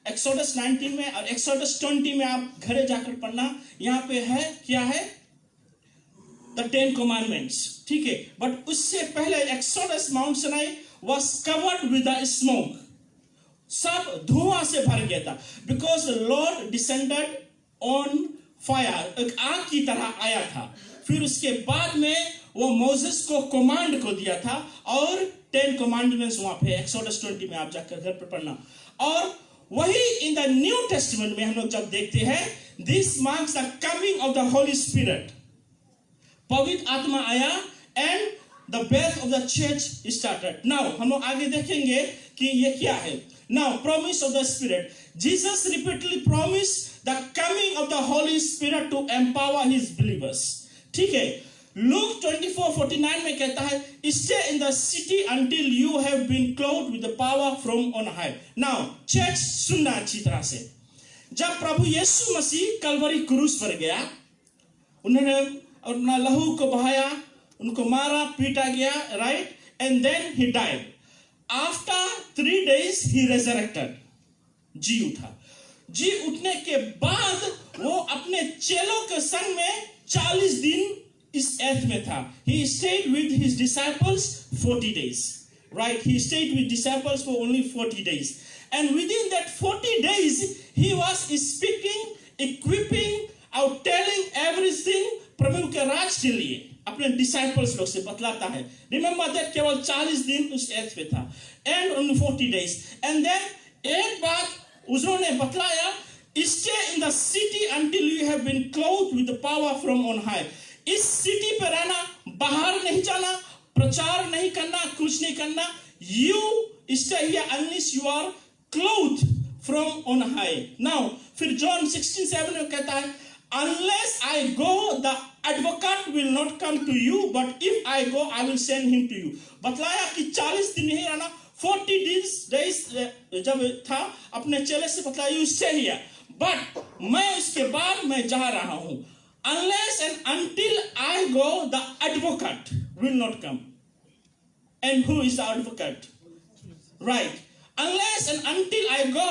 एक्सोडस 19 में और एक्सोडस 20 में आप घरे जाकर पढ़ना, यहाँ पे है क्या है, द 10 कमांडमेंट्स। ठीक है, बट उससे पहले exodus mount Sanae was covered with the smoke, सब धुआं से भर गया था, because the Lord descended on fire, एक आग की तरह आया था। फिर उसके बाद में वो मोसेस को कमांड को दिया था और 10 कमांडमेंट्स वहां पे एक्सोडस 20 में आप जाकर घर पर पढ़ना। और वही इन द न्यू टेस्टमेंट में हम लोग जब देखते हैं, this marks the coming of the Holi spirit. पवित्र आत्मा आया and the birth of the church started. Now हम लोग आगे देखेंगे कि ये क्या है। Now promise of the Spirit. Jesus repeatedly promised the coming of the Holy Spirit to empower his believers. ठीक है, Luke 24:49 में कहता है, stay in the city until you have been clothed with the power from on high. Now church सुनना अच्छी तरह से। जब प्रभु यीशु मसीह कलवरी क्रूस पर गया, उन्होंने अपना लहू को बहाया, उनको मारा पीटा गया, right, and then he died. After 3 days he resurrected, जी उठा। जी उठने के बाद वो अपने चेलों के संग में 40 दिन इस अर्थ में था। He stayed with his disciples 40 days, right? He stayed with disciples for only 40 days, and within that 40 days he was speaking, equipping और telling everything प्रभु के राज के लिए अपने डिसाइपल्स लोग से बतलाता है। रिमेंबर दैट केवल 40 दिन उस अर्थ पे था, and only 40 days। And then एक बात उन्होंने बतलाया, stay in the city until you have been clothed with the power from on high. इस सिटी पे रहना, बाहर नहीं जाना, प्रचार नहीं करना, कुछ नहीं करना। You stay here unless you are clothed from on high. Now फिर जॉन 16:7 में कहता है, unless I go, the advocate will not come to you, but if I go, I will send him to you. बतलाया कि 40 दिन नहीं रहना, 40 days जब था अपने चेले से बतलाया, you stay here, but मैं उसके बाद मैं जा रहा हूं। Unless and until I go, the advocate will not come. And who is the advocate? Right. Unless and until I go,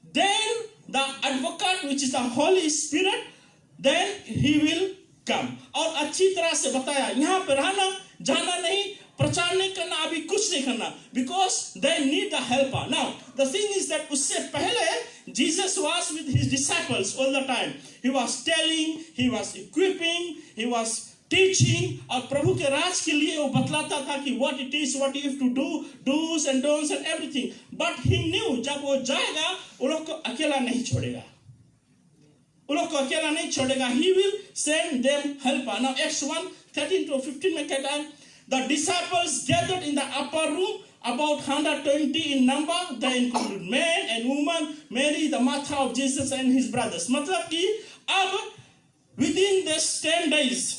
then the advocate, which is the Holy Spirit, then he will come. और अच्छी तरह से बताया, यहाँ पे रहना जाना नहीं, प्रचार नहीं करना, अभी कुछ नहीं करना, because they need the helper. Now the thing is that उससे पहले Jesus was with his disciples all the time. He was telling, he was equipping, he was teaching, और प्रभु के राज के लिए वो बतलाता था कि what it is, what you have to do, dos and don'ts and everything. But he knew जब वो जाएगा वो लोग को अकेला नहीं छोड़ेगा, वो लोग को अकेला नहीं छोड़ेगा. He will send them helper. Now acts 1:13 to 15 में कहता है, the disciples gathered in the upper room, about 120 in number. They included men and women, Mary the mother of Jesus and his brothers. मतलब कि अब within this 10 days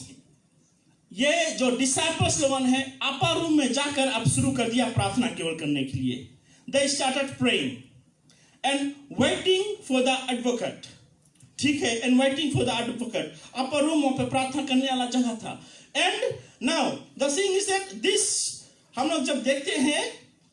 ये जो disciples लोगों हैं अपर रूम में जाकर अब शुरू कर दिया प्रार्थना केवल करने के लिए. They started praying and waiting for the advocate. ठीक है, and waiting for the advocate. Upper room वहां पे प्रार्थना करने वाला जगह था. And now the thing is that this हम लोग जब देखते हैं,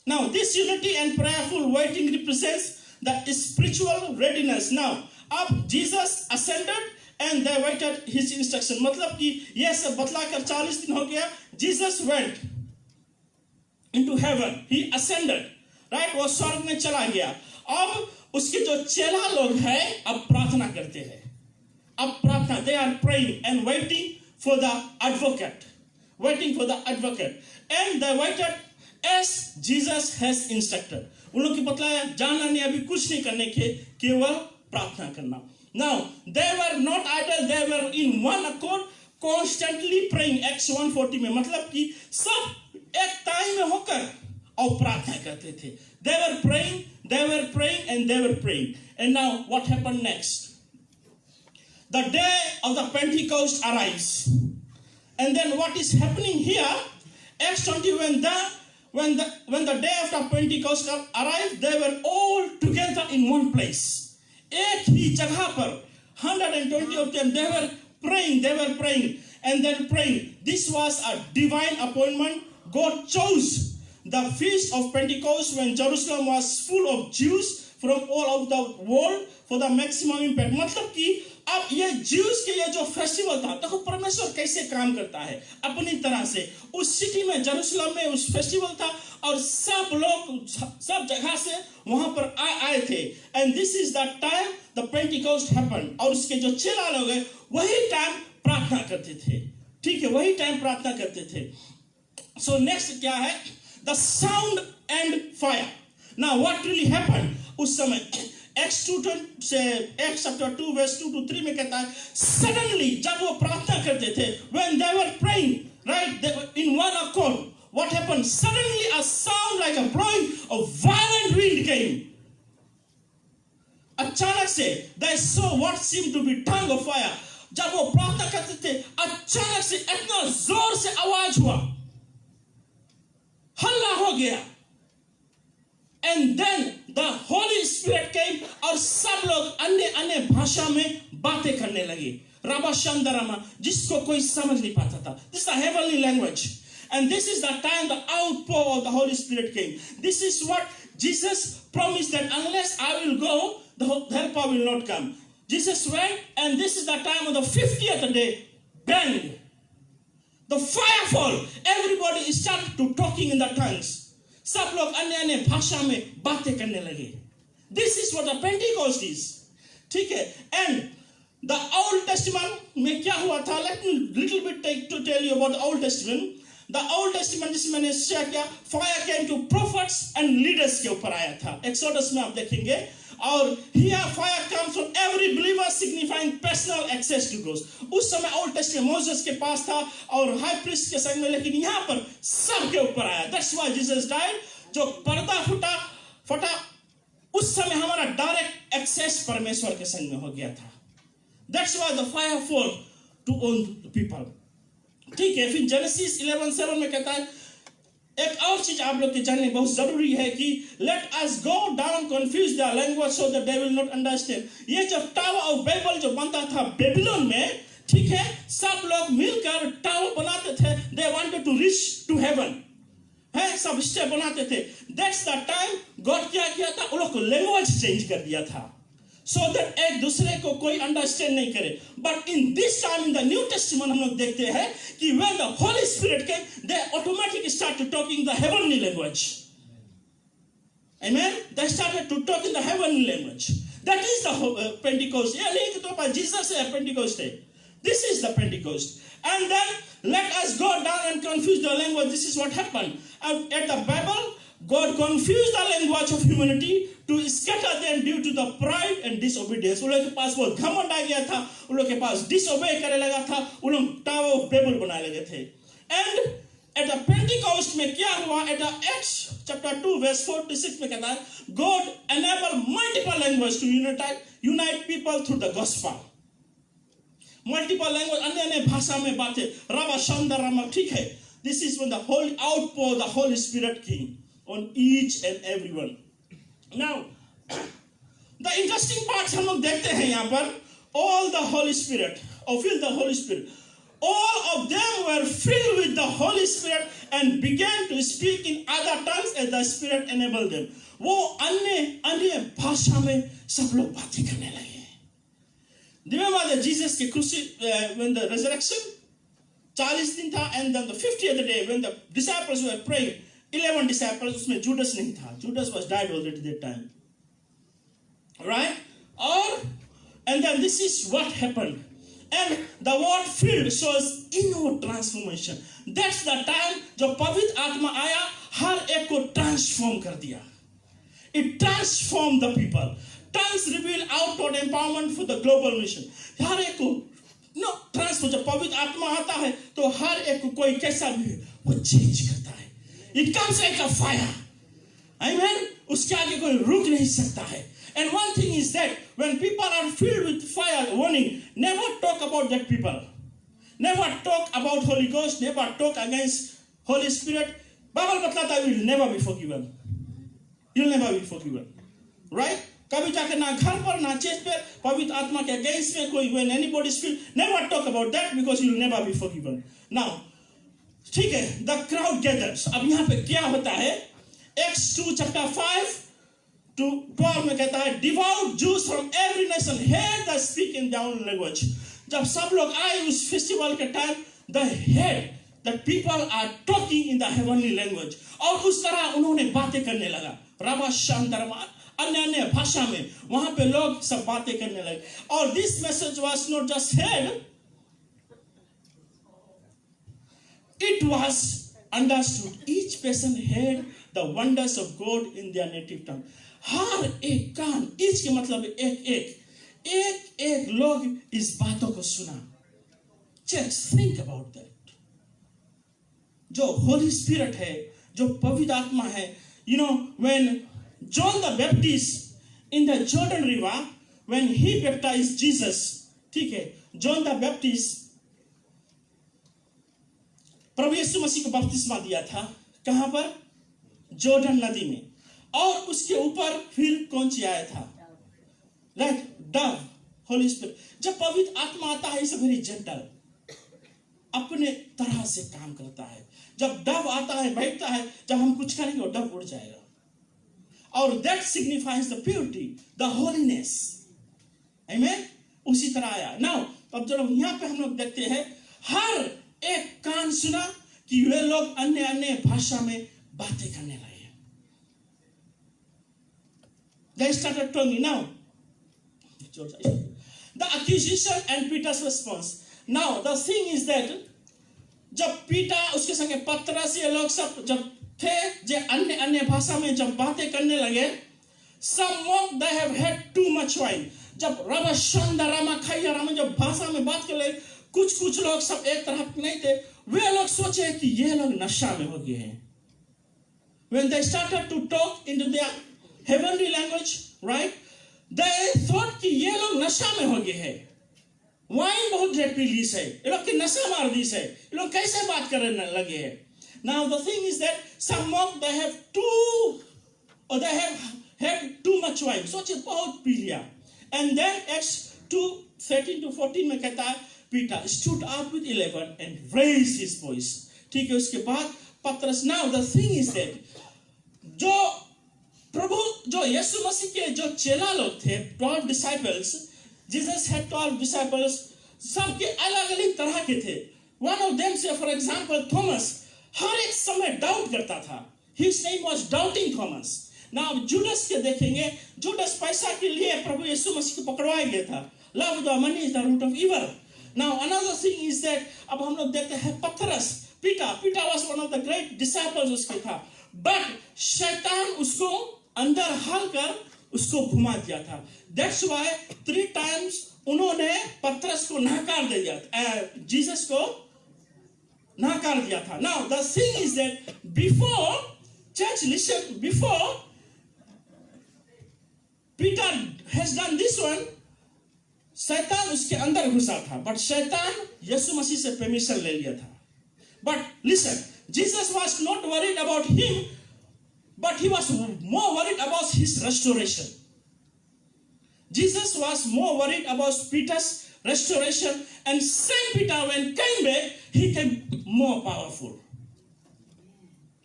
now this unity and prayerful waiting represents the spiritual readiness. Now अब Jesus ascended and they waited his instruction. मतलब कि ये सब बतला कर 40 दिन हो गया. Jesus went into heaven, he ascended, right? वो स्वर्ग में चला गया. अब उसके जो चेला लोग हैं अब प्रार्थना करते हैं. अब प्रार्थना, they are praying and waiting for the advocate, waiting for the advocate, and they waited as Jesus has instructed. उन लोग की बतलाया जानना नहीं, अभी कुछ नहीं करने के, केवल प्रार्थना करना. Now they were not idle, they were in one accord, constantly praying. Acts 1:40 में मतलब कि सब एक टाइम में होकर और प्रार्थना करते थे. They were praying, and they were praying. And now what happened next? The day of the Pentecost arrives. And then what is happening here? Acts 20, when the day of the Pentecost arrived, they were all together in one place. एक ही जगह पर 120 of them, they were praying and then praying. This was a divine appointment. God chose the feast of Pentecost when Jerusalem was full of Jews from all over the world for the maximum impact. मतलब कि अब ये juice के ये जो festival था, देखो परमेश्वर कैसे काम करता है अपनी तरह से. उस सिटी में जेरूशलम में उस फेस्टिवल था और सब लोग सब जगह से वहां पर आए थे. And this is the time the Pentecost happened. और उसके जो चेला लोग हैं वही टाइम प्रार्थना करते थे. ठीक है, वही टाइम प्रार्थना करते थे. सो नेक्स्ट क्या है? The sound and fire. Now what really happened उस समय? Acts chapter 2 verse 2 to 3 में कहता है, suddenly जब वो प्रार्थना करते थे, when they were praying, right, they were in one accord, what happened? Suddenly a sound like a blowing of violent wind came. अचानक से they saw what seemed to be tongue of fire. जब वो प्रार्थना करते थे अचानक से इतना जोर से आवाज हुआ, हल्ला हो गया. And then the Holy Spirit came और सब लोग अन्य भाषा में बातें करने लगे. राबा शंदरामा, जिसको कोई समझ नहीं पाता था. This is the heavenly language. And this is the time the outpour of the Holy Spirit came. This is what Jesus promised, that unless I will go, the helper will not come. Jesus went, and this is the time of the 50th day. Bang! The fire fall. Everybody started to talking in the tongues. सब लोग अन्य भाषा में बातें करने लगे. This is what the Pentecost is. ठीक है. And the Old Testament में क्या हुआ था? Let me little bit take to tell you about the Old Testament. The Old Testament जिसमें मैंने शेयर किया, fire came to prophets and leaders के ऊपर आया था. Exodus में आप देखेंगे. और here fire comes from every believer, signifying personal access to God. उस समय ओल्ड टेस्टमेंट मोसेस के पास था और हाई प्रीस्ट के संग में, लेकिन यहाँ पर सबके ऊपर आया. That's why Jesus died. जो पर्दा फटा उस समय हमारा डायरेक्ट एक्सेस परमेश्वर के संग में हो गया था. That's why the fire fall to all the people. ठीक है. फिर जेनेसिस 11:7 में कहता है, एक और चीज आप लोग के जानने बहुत जरूरी है कि let us go down confuse their language so that they will not understand. ये जो टावर ऑफ बेबल जो बनता था बेबीलोन में, ठीक है, सब लोग मिलकर टावर बनाते थे. they wanted to reach to heaven. है, सब स्टेप बनाते थे. that's the time God क्या किया था, उन लोग को लैंग्वेज चेंज कर दिया था. so that एक दूसरे को कोई अंडरस्टैंड नहीं करे. But in this time in the New Testament हम लोग देखते हैं कि when the Holy Spirit came, they automatically started talking the heavenly language. Amen. They started to talk in the heavenly language. That is the Pentecost. ये नहीं कि तो पर Jesus है Pentecost है. This is the Pentecost. And then let us go down and confuse the language. This is what happened. At the Bible, God confused the language of humanity to scatter them due to the pride and disobedience. उन लोगों के पास बहुत घमंड आ गया था. उन लोगों के पास disobey करने लगा था. उन लोग Tower of Babel बनाने लगे थे. And at the Pentecost में क्या हुआ? At the Acts chapter 2 verse 4 to 6 में कहता है, God enabled multiple languages to unite people through the gospel. Multiple language, अन्य भाषा में बातें. Rama Shanda Rama, ठीक है. This is when the Holy outpour, the Holy Spirit came on each and everyone. Now, the interesting parts हम लोग देखते हैं यहाँ पर. All the Holy Spirit, or filled the Holy Spirit. All of them were filled with the Holy Spirit and began to speak in other tongues as the Spirit enabled them. वो अन्य भाषा में सब लोग बातें करने लगे. Remember that Jesus के when the resurrection 40 दिन था, and then the 50th day when the disciples were praying, 11 disciples, उसमें Judas नहीं था. Judas was died already that time. Right? And then this is what happened. And the word filled shows inward transformation. That's the time जब पवित्र आत्मा आया, हर एक को transform कर दिया. It transformed the people. Tongues reveal outward empowerment for the global mission. हर एक को transform. जब पवित्र आत्मा आता है तो हर एक को कोई कैसा भी वो change करता है. It comes like a fire. Amen. उसके आगे कोई रुक नहीं सकता है. And one thing is that when people are filled with fire, warning, never talk about that people. Never talk about Holy Ghost. Never talk against Holy Spirit. Bible बताता है you will never be forgiven. You will never be forgiven. Right? कभी जाकर ना घर पर ना church पर पवित्र आत्मा के against में कोई when anybody is filled, never talk about that because you will never be forgiven. Now, ठीक है, the crowd gathers. अब यहाँ पे क्या होता है? Acts 2 chapter 5 to 12 में कहता है, devout Jews from every nation heard the speak in their own language. जब सब लोग आए उस फेस्टिवल के time, they heard that people are talking in the heavenly language. और उस तरह उन्होंने बातें करने लगा. रबा शांतरमा अन्य भाषा में वहां पे लोग सब बातें करने लगे. और this message was not just heard, it was understood. Each person heard the wonders of God in their native tongue. हर एक कान, each के मतलब एक लोग इस बातों को सुना. Just think about that. जो Holy Spirit है, जो पवित्र आत्मा है, you know, when John the Baptist in the Jordan River, when he baptized Jesus, ठीक है, John the Baptist प्रभु यीशु मसीह को बपतिस्मा दिया था. कहां पर? जॉर्डन नदी में. और उसके ऊपर फिर कौन सी आया था? Right, Dove, Holi spirit. जब पवित्र आत्मा आता है, इसे वेरी जेंटल, अपने तरह से काम करता है. जब डव आता है, बैठता है, जब हम कुछ करेंगे वो डव उड़ जाएगा. और that signifies the purity, the holiness. Amen? उसी तरह आया. Now, अब जब यहाँ पे हम लोग देखते हैं, हर एक कान सुना कि वे लोग अन्य भाषा में बातें करने लगे. They started talking. Now, the accusation and Peter's response. Now, the thing is that जब पीटर उसके संगे पतरस ये लोग सब जब थे, जो अन्य भाषा में जब बातें करने लगे, some mocked they have had too much wine. जब रबा शंदा रामा खैया रामा जब भाषा में बात कर लगे, कुछ लोग सब एक तरह के नहीं थे. वे लोग सोचे कि ये लोग नशा में हो गए हैं. When they started to talk into their heavenly language, right? They thought कि ये लोग नशा में हो गए हैं. वाइन बहुत रेट पी ली है, ये लोग की नशा मार दी है, ये लोग कैसे बात करने लगे हैं. Now the thing is that some mock they have they have had too much wine. सोचिए बहुत पी लिया. And then Acts 2:13 to 14 में कहता है, Peter stood up with 11 and raised his voice. ठीक है, उसके बाद पतरस. Now the thing is that जो प्रभु जो यीशु मसीह के जो चेला लोग थे 12 डिसाइपल्स, जीसस हैड 12 डिसाइपल्स, सबके अलग अलग तरह के थे. वन ऑफ देम से फॉर एग्जांपल थॉमस हर एक समय डाउट करता था. His name was doubting Thomas. Now Judas के देखेंगे, जूडस पैसा के लिए प्रभु यीशु मसीह को पकड़वाया गया था. Love the money is the root of evil. Now another thing is that अब हम लोग देखते हैं पतरस, Peter was one of the great disciples उसके था, बट शैतान उसको अंदर हाल कर उसको घुमा दिया था. दैट्स व्हाई 3 टाइम्स उन्होंने पतरस को नकार दिया, जीसस को नकार दिया था. Now the thing is that before church listen, before Peter has done this one, शैतान उसके अंदर घुसा था, बट शैतान यीशु मसीह से परमिशन ले लिया था. But listen, Jesus was not worried about him, but he was more worried about his restoration. Jesus was more worried about Peter's restoration, and Saint Peter when came back, he came more powerful.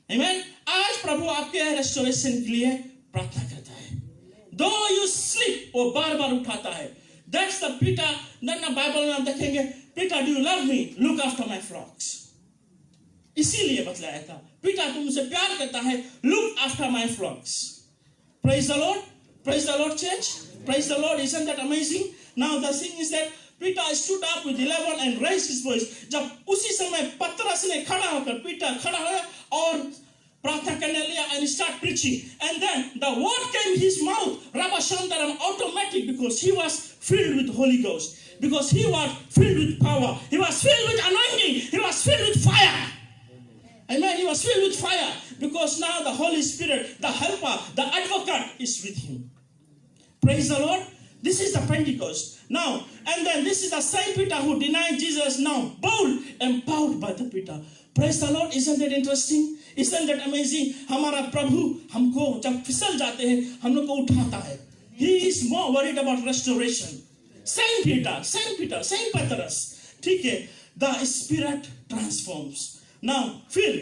Amen. आज प्रभु आपके restoration के लिए प्रार्थना करता है. Though you sleep, वो बार बार उठाता है. That's the Peter. ना बाइबल में हम देखेंगे, Peter, do you love me? Look after my flocks. इसीलिए बतलाया था, पीटर तुमसे प्यार करता है, look after my flocks. Praise the Lord. Praise the Lord, church. Praise the Lord. Isn't that amazing? Now the thing is that Peter stood up with 11 and raised his voice. जब उसी समय पतरस ने खड़ा होकर, पीटर खड़ा हुआ और प्रार्थना करने लिया and start preaching, and then the word came in his mouth, Rabashantaram, automatic, because he was filled with Holy Ghost, because he was filled with power, he was filled with anointing, he was filled with fire. Amen. He was filled with fire because now the Holy Spirit, the helper, the advocate is with him. Praise the Lord. This is the Pentecost. Now, and then this is the same Peter who denied Jesus, now bold, empowered by the Peter. Praise the Lord. Isn't that interesting? Isn't that amazing? हमारा प्रभु हमको जब फिसल जाते हैं, हम लोग को उठाता है. He is more worried about restoration. Same Peter, same Petrus. ठीक है. The Spirit transforms. Now, फिर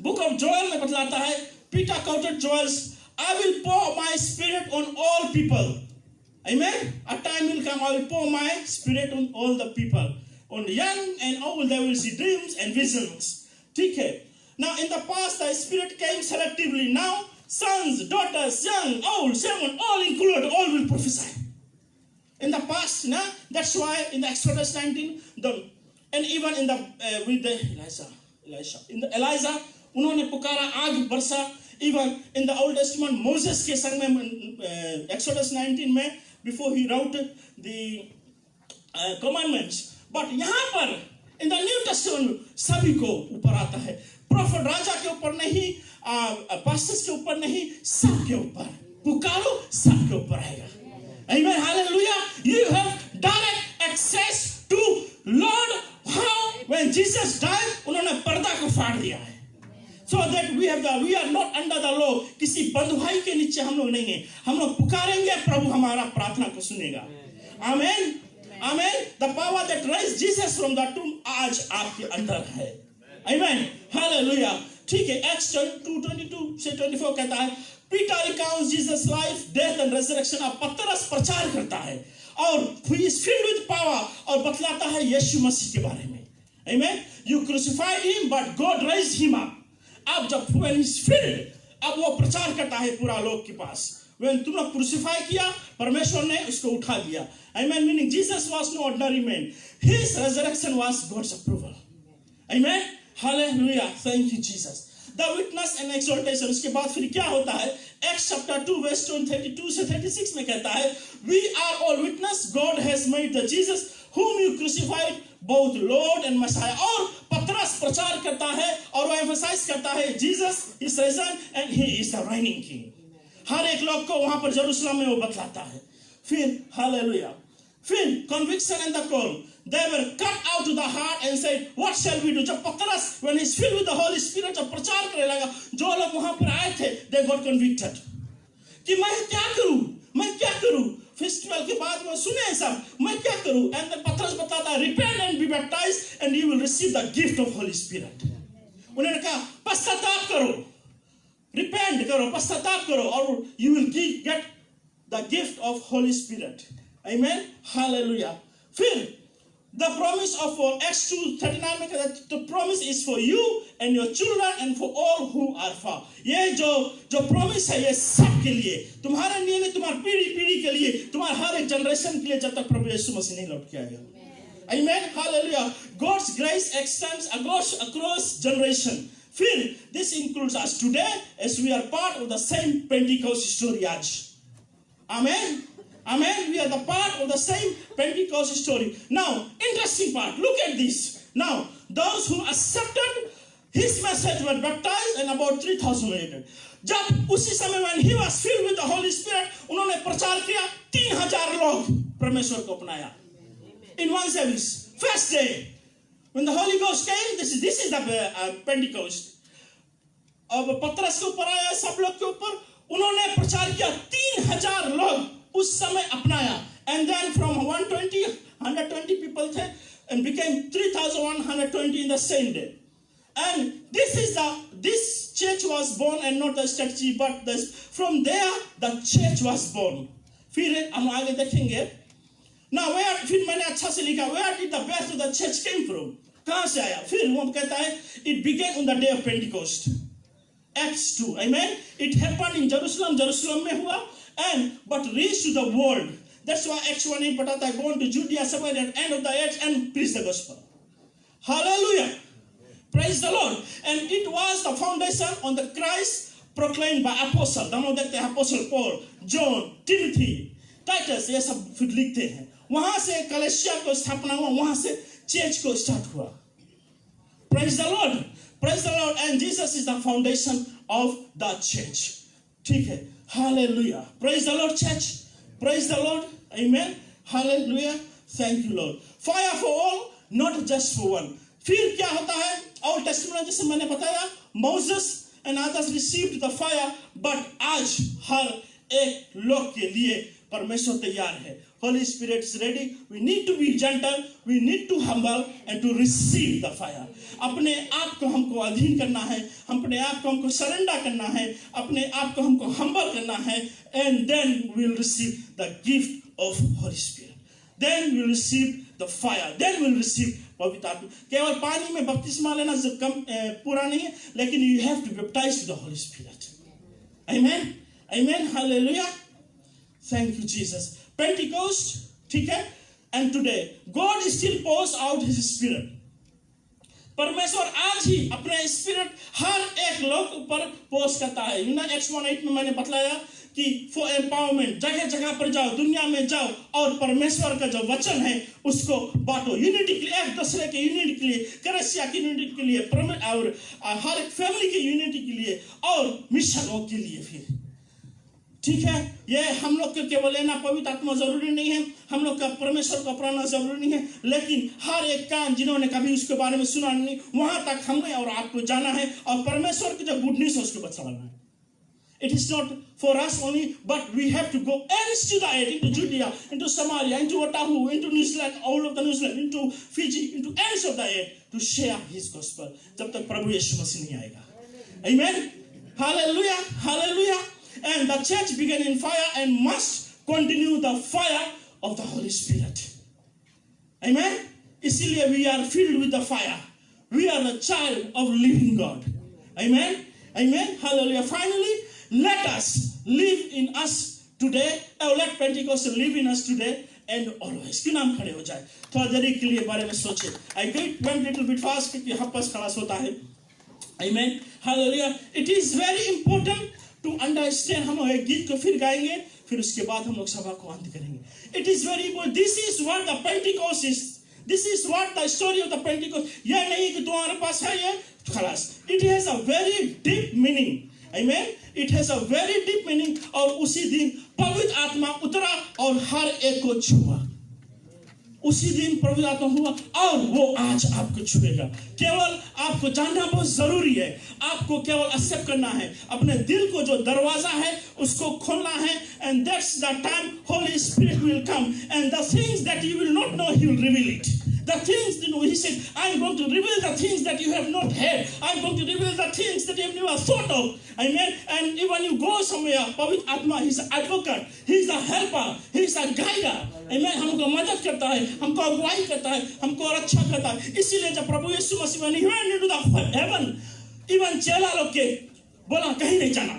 बुक ऑफ जोएल में बतलाता है, Peter quoted Joel's, I will pour my spirit on all people. Amen. A time will come, I will pour my spirit on all the people. On the young and old, they will see dreams and visions. ठीक है. Now, in the past, the Spirit came selectively. Now, sons, daughters, young, old, seven, all included, all will prophesy. In the past, nah, that's why in the Exodus 19, and even in the with the Elisha, in the Elijah, उन्होंने पुकारा, आग बरसा. Even in the Old Testament, Moses के संग में Exodus 19 में, before he wrote the commandments. But यहाँ पर in the New Testament सभी को ऊपर आता है. Prophet राजा के ऊपर नहीं, pastors के ऊपर नहीं, सबके ऊपर. पुकारो, सबके ऊपर आएगा. Amen. Hallelujah. You have direct access to Lord. How? When Jesus died, उन्होंने पर्दा को फाड़ दिया है. So that we are not under the law. किसी बंधुआई के नीचे हम लोग नहीं हैं. हम लोग पुकारेंगे, प्रभु हमारा प्रार्थना को सुनेगा. Amen. Amen. The power that raised Jesus from the tomb आज आपके अंदर है. Amen. Hallelujah. ठीक है. Acts 2:22 से 24 कहता है, Peter recounts Jesus' life, death and resurrection. अब पतरस प्रचार करता है और he is filled with power और बतलाता है यीशु मसीह के बारे में. Amen. You crucified him, but God raised him up. अब जब when he is filled, अब वो प्रचार करता है पूरा लोग के पास. When तुम लोग क्रूसिफाई किया, परमेश्वर ने उसको उठा दिया. Amen. Meaning Jesus was no ordinary man. His resurrection was God's approval. Amen. Hallelujah. Thank you, Jesus. The witness and exaltation. उसके बाद फिर क्या होता है? Acts chapter 2 verse 32 से 36 में कहता है, we are all witness. God has made the Jesus whom you crucified both Lord and Messiah. और पतरस प्रचार करता है और वो emphasize करता है, Jesus is risen and he is the reigning king. हर एक लोग को वहां पर जेरूशलेम में वो बतलाता है. फिर हालेलुया. फिर conviction and the call. They were cut out to the heart and said, what shall we do? जब पतरस when he's filled with the Holy Spirit जब प्रचार करने लगा, जो लोग वहां पर आए थे, they got convicted. कि मैं क्या करूं? फेस्टिवल के बाद में सुने सब, मैं क्या करूं? And then पतरस बताता है, repent and be baptized and you will receive the gift of Holy Spirit. उन्होंने कहा, पश्चाताप करो रिपेंट करो, पश्चाताप करो, और you will get the gift of Holi spirit. Amen, hallelujah. फिर the promise of Acts 2:39 में कहता है, the promise is for you and your children and for all who are far. ये जो promise है, ये सबके लिए, तुम्हारे लिए नहीं, तुम्हारी पीढ़ी के लिए, तुम्हारे हर एक जनरेशन के लिए, जब तक प्रभु यीशु मसीह नहीं लौट के आएगा. Amen, hallelujah. God's grace extends across generation. फिर this includes us today as we are part of the same Pentecost story आज. Amen. Amen. We are the part of the same Pentecost story. Now, interesting part. Look at this. Now, those who accepted his message were baptized, and about 3,000 were added. जब उसी समय when he was filled with the Holy Spirit, उन्होंने प्रचार किया, 3,000 लोग परमेश्वर को अपनाया. In one service, first day, when the Holy Ghost came, this is the Pentecost. अब पतरस के ऊपर आया, सब लोग के ऊपर उन्होंने प्रचार किया, 3,000 लोग उस समय अपनाया. And then from 120 people थे and became 3,120 in the same day. And this church was born, and not the strategy, but from there the church was born. फिर हम आगे देखेंगे. Now फिर मैंने अच्छा से लिखा, where did the birth of the church came from? कहाँ से आया? फिर वो कहता है, it began on the day of Pentecost. Acts 2, amen. It happened in Jerusalem में हुआ, but reached to the world. That's why Acts 1:8 बताता है, go to Judea, Samaria, and end of the age, and preach the gospel. Hallelujah. Praise the Lord. And it was the foundation on the Christ proclaimed by apostles. हम लोग देखते हैं apostle Paul, John, Timothy, Titus, ये सब फिर लिखते हैं. वहां से कलीसिया को स्थापना हुआ, वहां से चर्च को स्टार्ट हुआ. Praise the Lord. Praise the Lord. And Jesus is the foundation of the church. ठीक है. Hallelujah. Praise the Lord, church. Praise the Lord. Amen. Hallelujah. Thank you, Lord. Fire for all, not just for one. फिर क्या होता है? Old Testament जैसे मैंने बताया, Moses and others received the fire, but आज हर एक लोग के लिए परमेश्वर तैयार है. Holy Spirit is ready. We need to be gentle. We need to humble and to receive the fire. अपने आप को हमको अधीन करना है, अपने आप को हमको सरेंडर करना है, अपने आप को हमको humble करना है, and then we will receive the gift of Holy Spirit. Then we will receive the fire. Then we will receive पवित्र आत्मा. केवल पानी में बपतिस्मा लेना पूरा नहीं है, लेकिन you have to be baptized with the Holy Spirit. Amen. Amen. Hallelujah. Thank you, Jesus. Pentecost, ठीक है? And today, God still pours out His Spirit. परमेश्वर आज ही अपने स्पिरिट हर एक लोग ऊपर पोस्ट करता है. Acts 1:8 में मैंने बतलाया कि फॉर एम्पावरमेंट, जगह जगह पर जाओ, दुनिया में जाओ और परमेश्वर का जो वचन है उसको बांटो. यूनिटी के लिए, एक दूसरे के यूनिटी के लिए, कलीसिया की यूनिटी के लिए, और हर एक फैमिली की यूनिटी के लिए, और मिशनों के लिए. फिर ठीक है, ये हम लोग के केवल लेना पवित्र आत्मा जरूरी नहीं है, हम लोग का परमेश्वर को अपनाना जरूरी नहीं है, लेकिन हर एक कान जिन्होंने कभी उसके बारे में सुना नहीं, वहां तक हमें और आपको जाना है और परमेश्वर की जो गुडनेस है उसको बचाना है. It is not for us only, but we have to go ends to the end, into Judea, into Samaria, into Otahu, into New Zealand, all of the New Zealand, into Fiji, into ends of the earth to share His gospel. जब तक प्रभु यीशु मसीह नहीं आएगा. Amen. Hallelujah. Hallelujah. And the church began in fire and must continue the fire of the Holy Spirit. Amen. इसीलिए we are filled with the fire. We are the child of living God. Amen. Amen. Hallelujah. Finally, let us live in us today, or let Pentecost live in us today and always. क्यों नाम खड़े हो जाए, थोड़ा देरी के लिए बारे में सोचे. I went little bit fast क्योंकि हप्पस खड़ा होता है. Amen. Hallelujah. It is very important to understand. हम एक गीत को फिर गाएंगे, फिर उसके बाद हम लोग सभा को अंत करेंगे. It is very important. This is what the Pentecost is. This is what the story of the Pentecost. यह नहीं कि तुम्हारे पास है ये खलास. It has a very deep meaning. Amen. It has a very deep meaning. और उसी दिन पवित्र आत्मा उतरा और हर एक को छुआ. उसी दिन पवित्र आत्मा हुआ और वो आज आपको छुएगा. केवल आपको जानना बहुत जरूरी है. आपको केवल एक्सेप्ट करना है. अपने दिल को जो दरवाजा है उसको खोलना है. And that's the time Holy Spirit will come. And the things that you will not know, He will reveal it. The things, he said, I'm going to reveal the things that you have not heard. I'm going to reveal the things that you have never thought of. Amen. And when you go somewhere, Pavitra Atma, he's an advocate, he's a helper, he's a guider. Amen. हमको मदद करता है, हमको अगुवाई करता है, हमको रक्षा करता है. इसीलिए जब प्रभु यीशु मसीह when he went into the heaven, even चेला लोग के बोला कहीं नहीं जाना.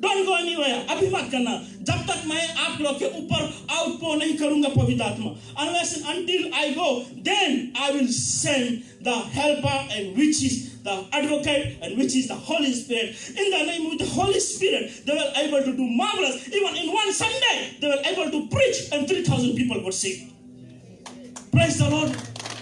Don't go anywhere. अभी मत करना. जब तक मैं आप लोग के ऊपर आउटपो नहीं करूंगा पवित्र आत्मा. Unless and until I go, then I will send the helper, and which is the advocate, and which is the Holy Spirit. In the name of the Holy Spirit, they were able to do marvelous. Even in one Sunday, they were able to preach, and 3,000 people were saved. Praise the Lord.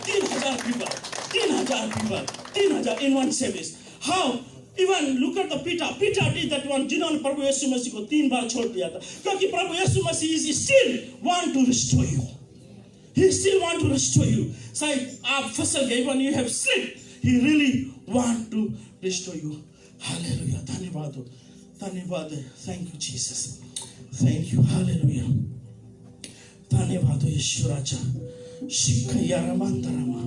3,000 people. 3,000 people. 3,000 in one service. How? Even look at the Peter. Peter did that one. जिन्होंने प्रभु यीशु मसीह को 3 बार छोड़ दिया था. क्योंकि प्रभु यीशु मसीह is still want to restore you. He still want to restore you. Say आप फसल गए when you have slipped. He really want to restore you. Hallelujah. धन्यवाद हो. धन्यवाद है. Thank you Jesus. Thank you. Hallelujah. धन्यवाद हो यीशु राजा. शिखया रमांतरमा.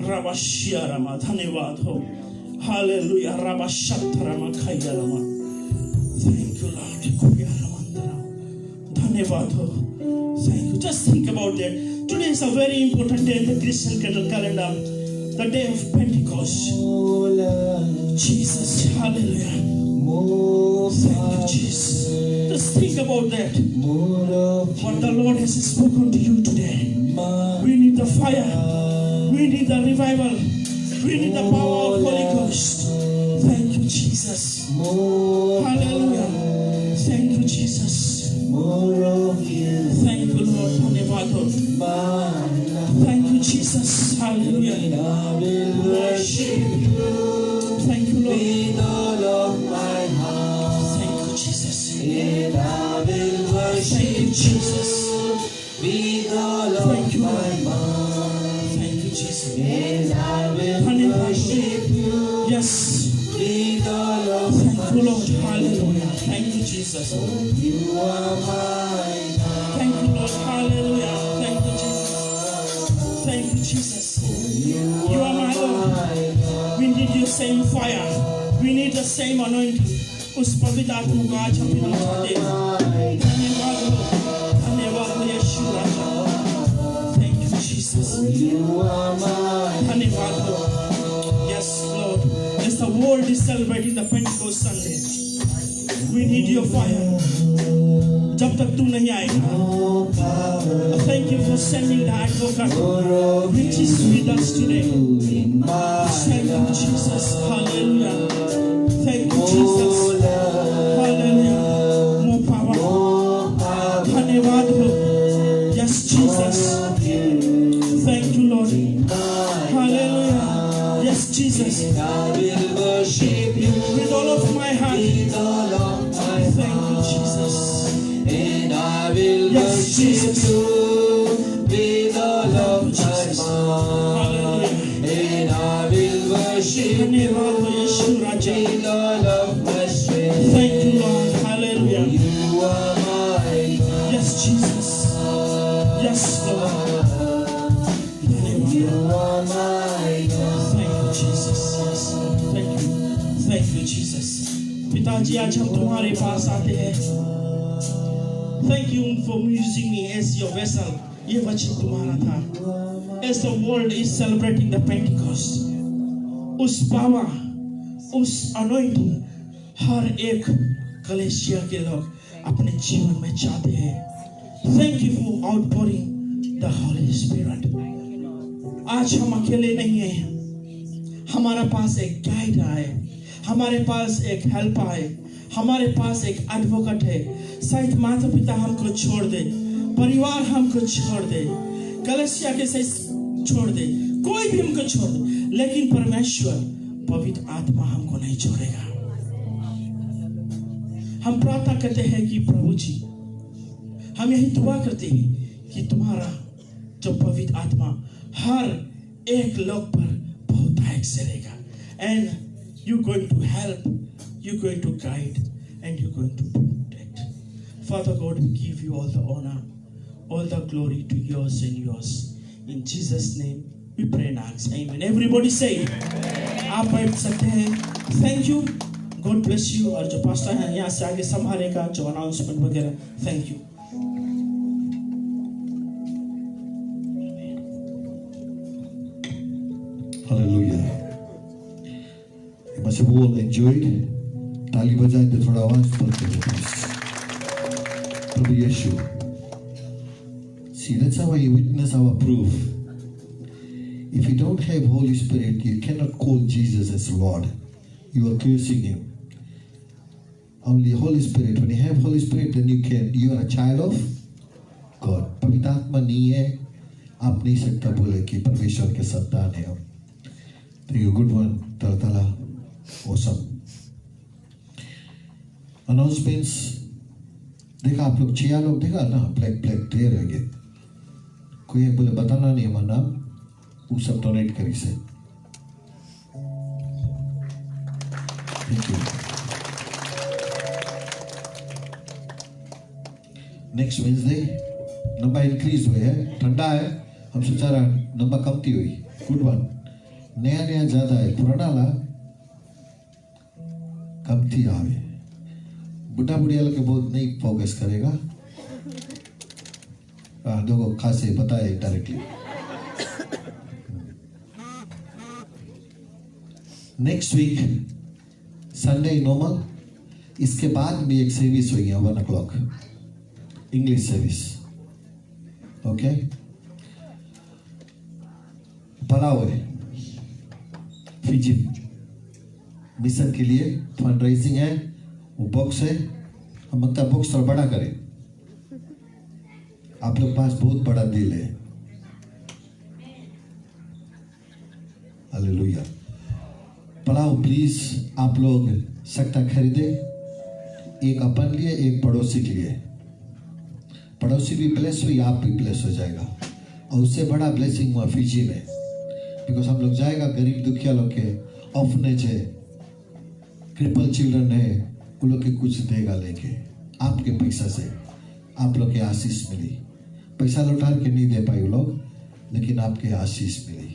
रवाशिया रमा. धन्यवाद हो. Hallelujah. Rabashatarama Kayarama. Thank you, Lord. Thank you. Just think about that. Today is a very important day in the Christian calendar. The day of Pentecost. Jesus. Hallelujah. Thank you, Jesus. Just think about that. What the Lord has spoken to you today. We need the fire. We need the revival. We need the power of Holy Ghost. Thank you, Jesus. Hallelujah. Thank you, Jesus. Thank you, Lord. Thank you, Jesus. Hallelujah. Worship you. Thank you, Lord. With all of my heart. Thank you, Jesus. And I will worship you, Jesus. With all of my mind. Thank you, Jesus. And I will worship you. Yes. With all of thank you, Lord. Hallelujah. Thank you, Jesus. You are my God. Thank you, Lord. Hallelujah. Thank you, Jesus. Thank you, Jesus. You are my Lord. We need your same fire. We need the same anointing. उस पवित्र आत्मा को आज हम बिना चाहते हैं. धन्यवाद हो. धन्यवाद हो यीशु राजा. Thank you, Jesus. You are my धन्यवाद हो. Yes, Lord. As the world is celebrating the Pentecost Sunday, we need your fire. जब तक तू नहीं आएगा. Thank you for sending the advocate, which is with us today. Thank you, Jesus. Hallelujah. Thank you, Jesus. Hallelujah. More power. धन्यवाद हो. Yes, Jesus. Thank you, Lord. Hallelujah. Yes, Jesus. I will worship you with all of my heart. Thank you, Jesus. And I will worship you with all of my heart. And I will worship you with all of my strength. Thank you, Lord. Hallelujah. You are my God. Yes, Jesus. Yes, Lord. You are my God. Thank you, Jesus. Yes, Lord. Thank you. Thank you, Jesus. पिताजी आज हम तुम्हारे पास आते हैं. Thank you for using me as your vessel. ये वचन तुम्हारा था. As the world is celebrating the Pentecost, उस power, उस anointing हर एक कलेसिया के लोग अपने जीवन में चाहते हैं. Thank you for outpouring the Holy Spirit. आज हम अकेले नहीं हैं. हमारे पास एक गाइड है. हमारे पास एक हेल्पर है. हमारे पास एक एडवोकेट है. शायद माता पिता हमको छोड़ दे, परिवार हमको छोड़ दे, कलेसिया के से छोड़ दे, कोई भी हमको छोड़ दे, लेकिन परमेश्वर पवित्र आत्मा हमको नहीं छोड़ेगा. हम प्रार्थना करते हैं कि प्रभु जी, हम यही दुआ करते हैं कि तुम्हारा जो पवित्र आत्मा हर एक लोग पर बहुतायत से रहेगा. And you're going to help, you're going to guide, and you're going to protect. Father God, we give you all the honor, all the glory to yours and yours. In Jesus' name, We pray and ask. Amen. Everybody say, आप बैठ सकते हैं. Thank you. God bless you. और जो pastor हैं यहाँ से आगे संभालेगा जो अनाउंसमेंट वगैरह. Thank you. Hallelujah. You must have all enjoyed. ताली बजाए तो थोड़ा आवाज पड़ते हैं please. Prabhu Yeshu. See, that's how I witness our proof. If you don't have Holy Spirit, you cannot call Jesus as Lord. You are cursing Him. Only Holy Spirit. When you have Holy Spirit, then you are a child of God. पवित्र आत्मा नहीं है, आप नहीं सकता बोले कि परमेश्वर के संतान है हम. तो you good one, तला awesome. Announcements. देखा आप लोग 6 लोग देखा ना, ब्लैक दे रहेंगे. कोई एक बोले बताना नहीं हमारा नाम, वो सब डोनेट करी से. Thank you. Next Wednesday number increase हुए हैं. ठंडा है, हम सोचा रहा नंबर कमती हुई. Good one. नया ज्यादा है, पुराना ला कमती आवे. बुढ़ा बुढ़िया के बहुत नहीं फोकस करेगा. देखो खासे बताए directly. Next week Sunday normal. इसके बाद भी एक सर्विस हुई है 1 o'clock इंग्लिश सर्विस. ओके. पलाव है फिजी मिशन के लिए फंड रेजिंग है. वो बॉक्स है, हम अपना बॉक्स थोड़ा बड़ा करें. आप लोग पास बहुत बड़ा दिल है. हालेलुया. पलाव प्लीज आप लोग सकता खरीदे. एक अपन लिए, एक पड़ोसी के लिए. पड़ोसी भी ब्लेस हुई, आप भी ब्लेस हो जाएगा. और उससे बड़ा ब्लेसिंग हुआ फिजी में. बिकॉज हम लोग जाएगा गरीब दुखिया लोग के, ऑर्फनेज है, क्रिपल चिल्ड्रन है, उन लोग के कुछ देगा लेके. आपके पैसा से आप लोग के आशीष मिली. पैसा लौटा के नहीं दे पाए वो लोग, लेकिन आपके आशीष मिली,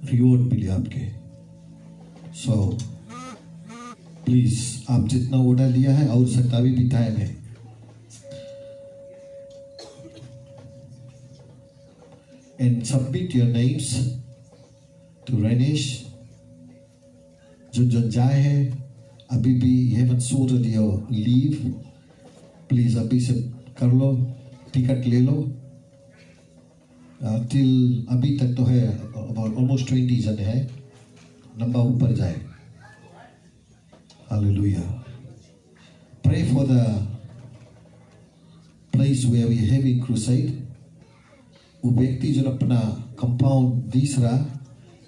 रिवॉर्ड मिली आपके. सो प्लीज आप जितना ऑर्डर लिया है और सकता भी टाइम है. And submit your names to Ranesh. जो जाए है अभी भी, you haven't sorted your leave, please अभी से कर लो, टिकट ले लो. टिल अभी तक तो है ऑलमोस्ट 20 जन है. नंबर ऊपर जाए. Hallelujah. Pray for the place where we having crusade. वो व्यक्ति जो अपना कंपाउंड तीसरा,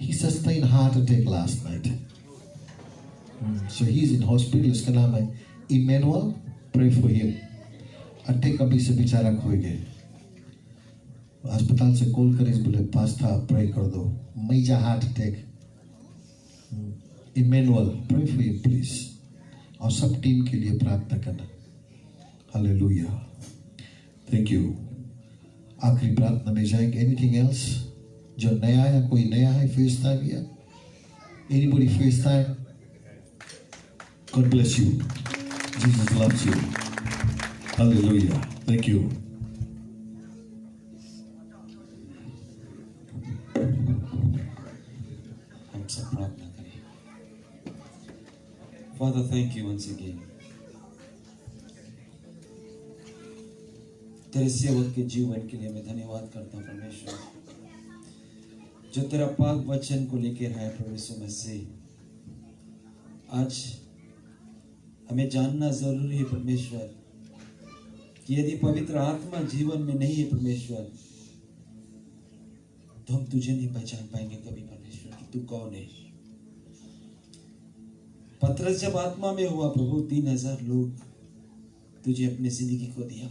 he sustained heart attack last night. So he's in hospital. उसका नाम है Emmanuel. Pray for him. Attack अभी से बेचारा खो गए. अस्पताल से कॉल करे, बोले पास था, प्रे कर दो. Major heart attack. Emmanuel, pray for him please. और सब टीम के लिए प्रार्थना करना. Hallelujah. Thank you. आखिरी प्रार्थना में जाएंगे. एनीथिंग एल्स जो नया है, कोई नया है फर्स्ट टाइम या anybody first time? God bless you. Jesus loves you. Hallelujah. Thank you. हम सब प्रार्थना करें. Father thank you once again. तेरे सेवक के जीवन के लिए मैं धन्यवाद करता हूँ परमेश्वर, जो तेरा पाक वचन को लेकर है परमेश्वर मसीह. आज हमें जानना जरूरी है परमेश्वर कि यदि पवित्र आत्मा जीवन में नहीं है परमेश्वर, तो हम तुझे नहीं पहचान पाएंगे कभी परमेश्वर कि तू कौन है. पतरस जब आत्मा में हुआ प्रभु, 3000 लोग तुझे अपनी जिंदगी को दिया.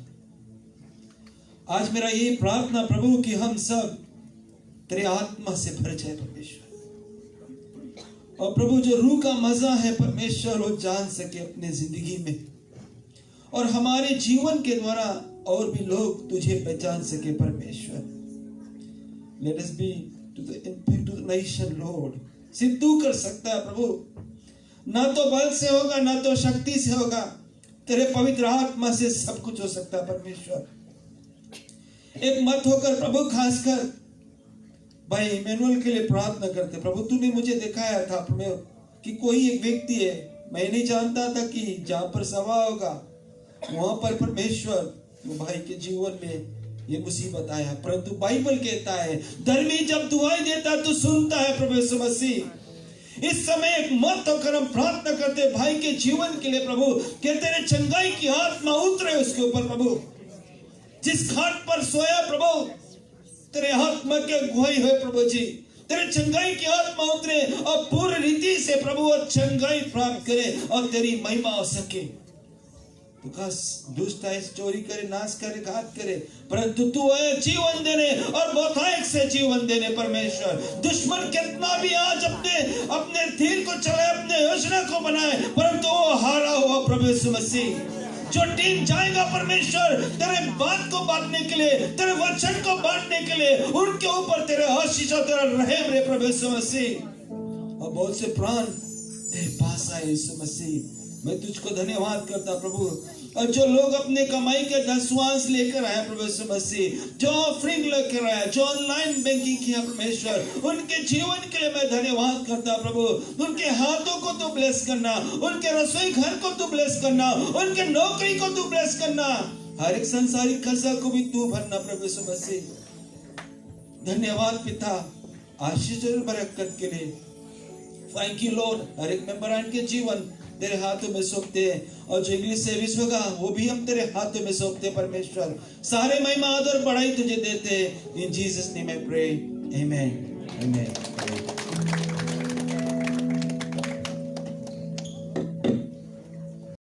आज मेरा यही प्रार्थना प्रभु कि हम सब तेरे आत्मा से भर जाए परमेश्वर, और प्रभु जो रूह का मजा है परमेश्वर वो जान सके अपने जिंदगी में, और हमारे जीवन के द्वारा और भी लोग तुझे पहचान सके परमेश्वर. Let us be to the impact to the nation, Lord. सिर्फ तू कर सकता है प्रभु, ना तो बल से होगा ना तो शक्ति से होगा, तेरे पवित्र आत्मा से सब कुछ हो सकता है परमेश्वर। एक मत होकर प्रभु, खासकर भाई इमैनुअल के लिए प्रार्थना करते प्रभु। तूने मुझे दिखाया था प्रभु कि कोई एक व्यक्ति है, मैं नहीं जानता था कि जहां पर सभा होगा वहां पर परमेश्वर भाई के जीवन में ये मुसीबत आया, परंतु बाइबल कहता है धर्मी जब दुआई देता तो सुनता है प्रभु यीशु मसीह। इस समय एक मत होकर हम प्रार्थना करते भाई के जीवन के लिए प्रभु, कि तेरे चंगाई की आत्मा उतरे उसके ऊपर प्रभु। जिस खाट पर सोया प्रभु, तेरे आत्मा के अगुवाई है प्रभु जी, तेरे चंगाई की आत्मा उतरे और पूर्ण रीति से प्रभु और चंगाई प्राप्त करे और तेरी महिमा हो सके। दुष्ट आए, चोरी करे, नाश करे, घात करे, परंतु तू है जीवन देने और बहुतायत से जीवन देने परमेश्वर। दुश्मन कितना भी आज अपने तीर को चलाए, अपने योजना को बनाए, परंतु वो हारा हुआ प्रभु यीशु मसीह। जो टीम जाएगा परमेश्वर तेरे बात को बांटने के लिए, तेरे वचन को बांटने के लिए, उनके ऊपर तेरे आशीष और तेरा रहम रे प्रभु यीशु मसीह। और बहुत से प्राण तेरे पास आए यीशु मसीह, मैं तुझको धन्यवाद करता प्रभु। और जो लोग अपने कमाई के दसवांश लेकर आए प्रभु यीशु मसीह, जो ऑफरिंग लेकर आए, जो ऑनलाइन बैंकिंग किया परमेश्वर, उनके जीवन के लिए मैं धन्यवाद करता प्रभु। उनके हाथों को तू ब्लेस करना, उनके रसोई घर को तू ब्लेस करना, उनके नौकरी को तू ब्लेस करना, हर एक संसारिक कर्जा को भी तू भरना प्रभु यीशु मसीह। धन्यवाद पिता आशीष और बरकत के लिए। Thank you Lord. हर एक मेंबर के जीवन तेरे हाथों में सौंपते हैं, और जो इंग्लिश सर्विस होगा वो भी हम तेरे हाथों में सौंपते हैं परमेश्वर। सारे महिमा आदर बढ़ाई तुझे देते हैं। In Jesus name I pray, amen, amen.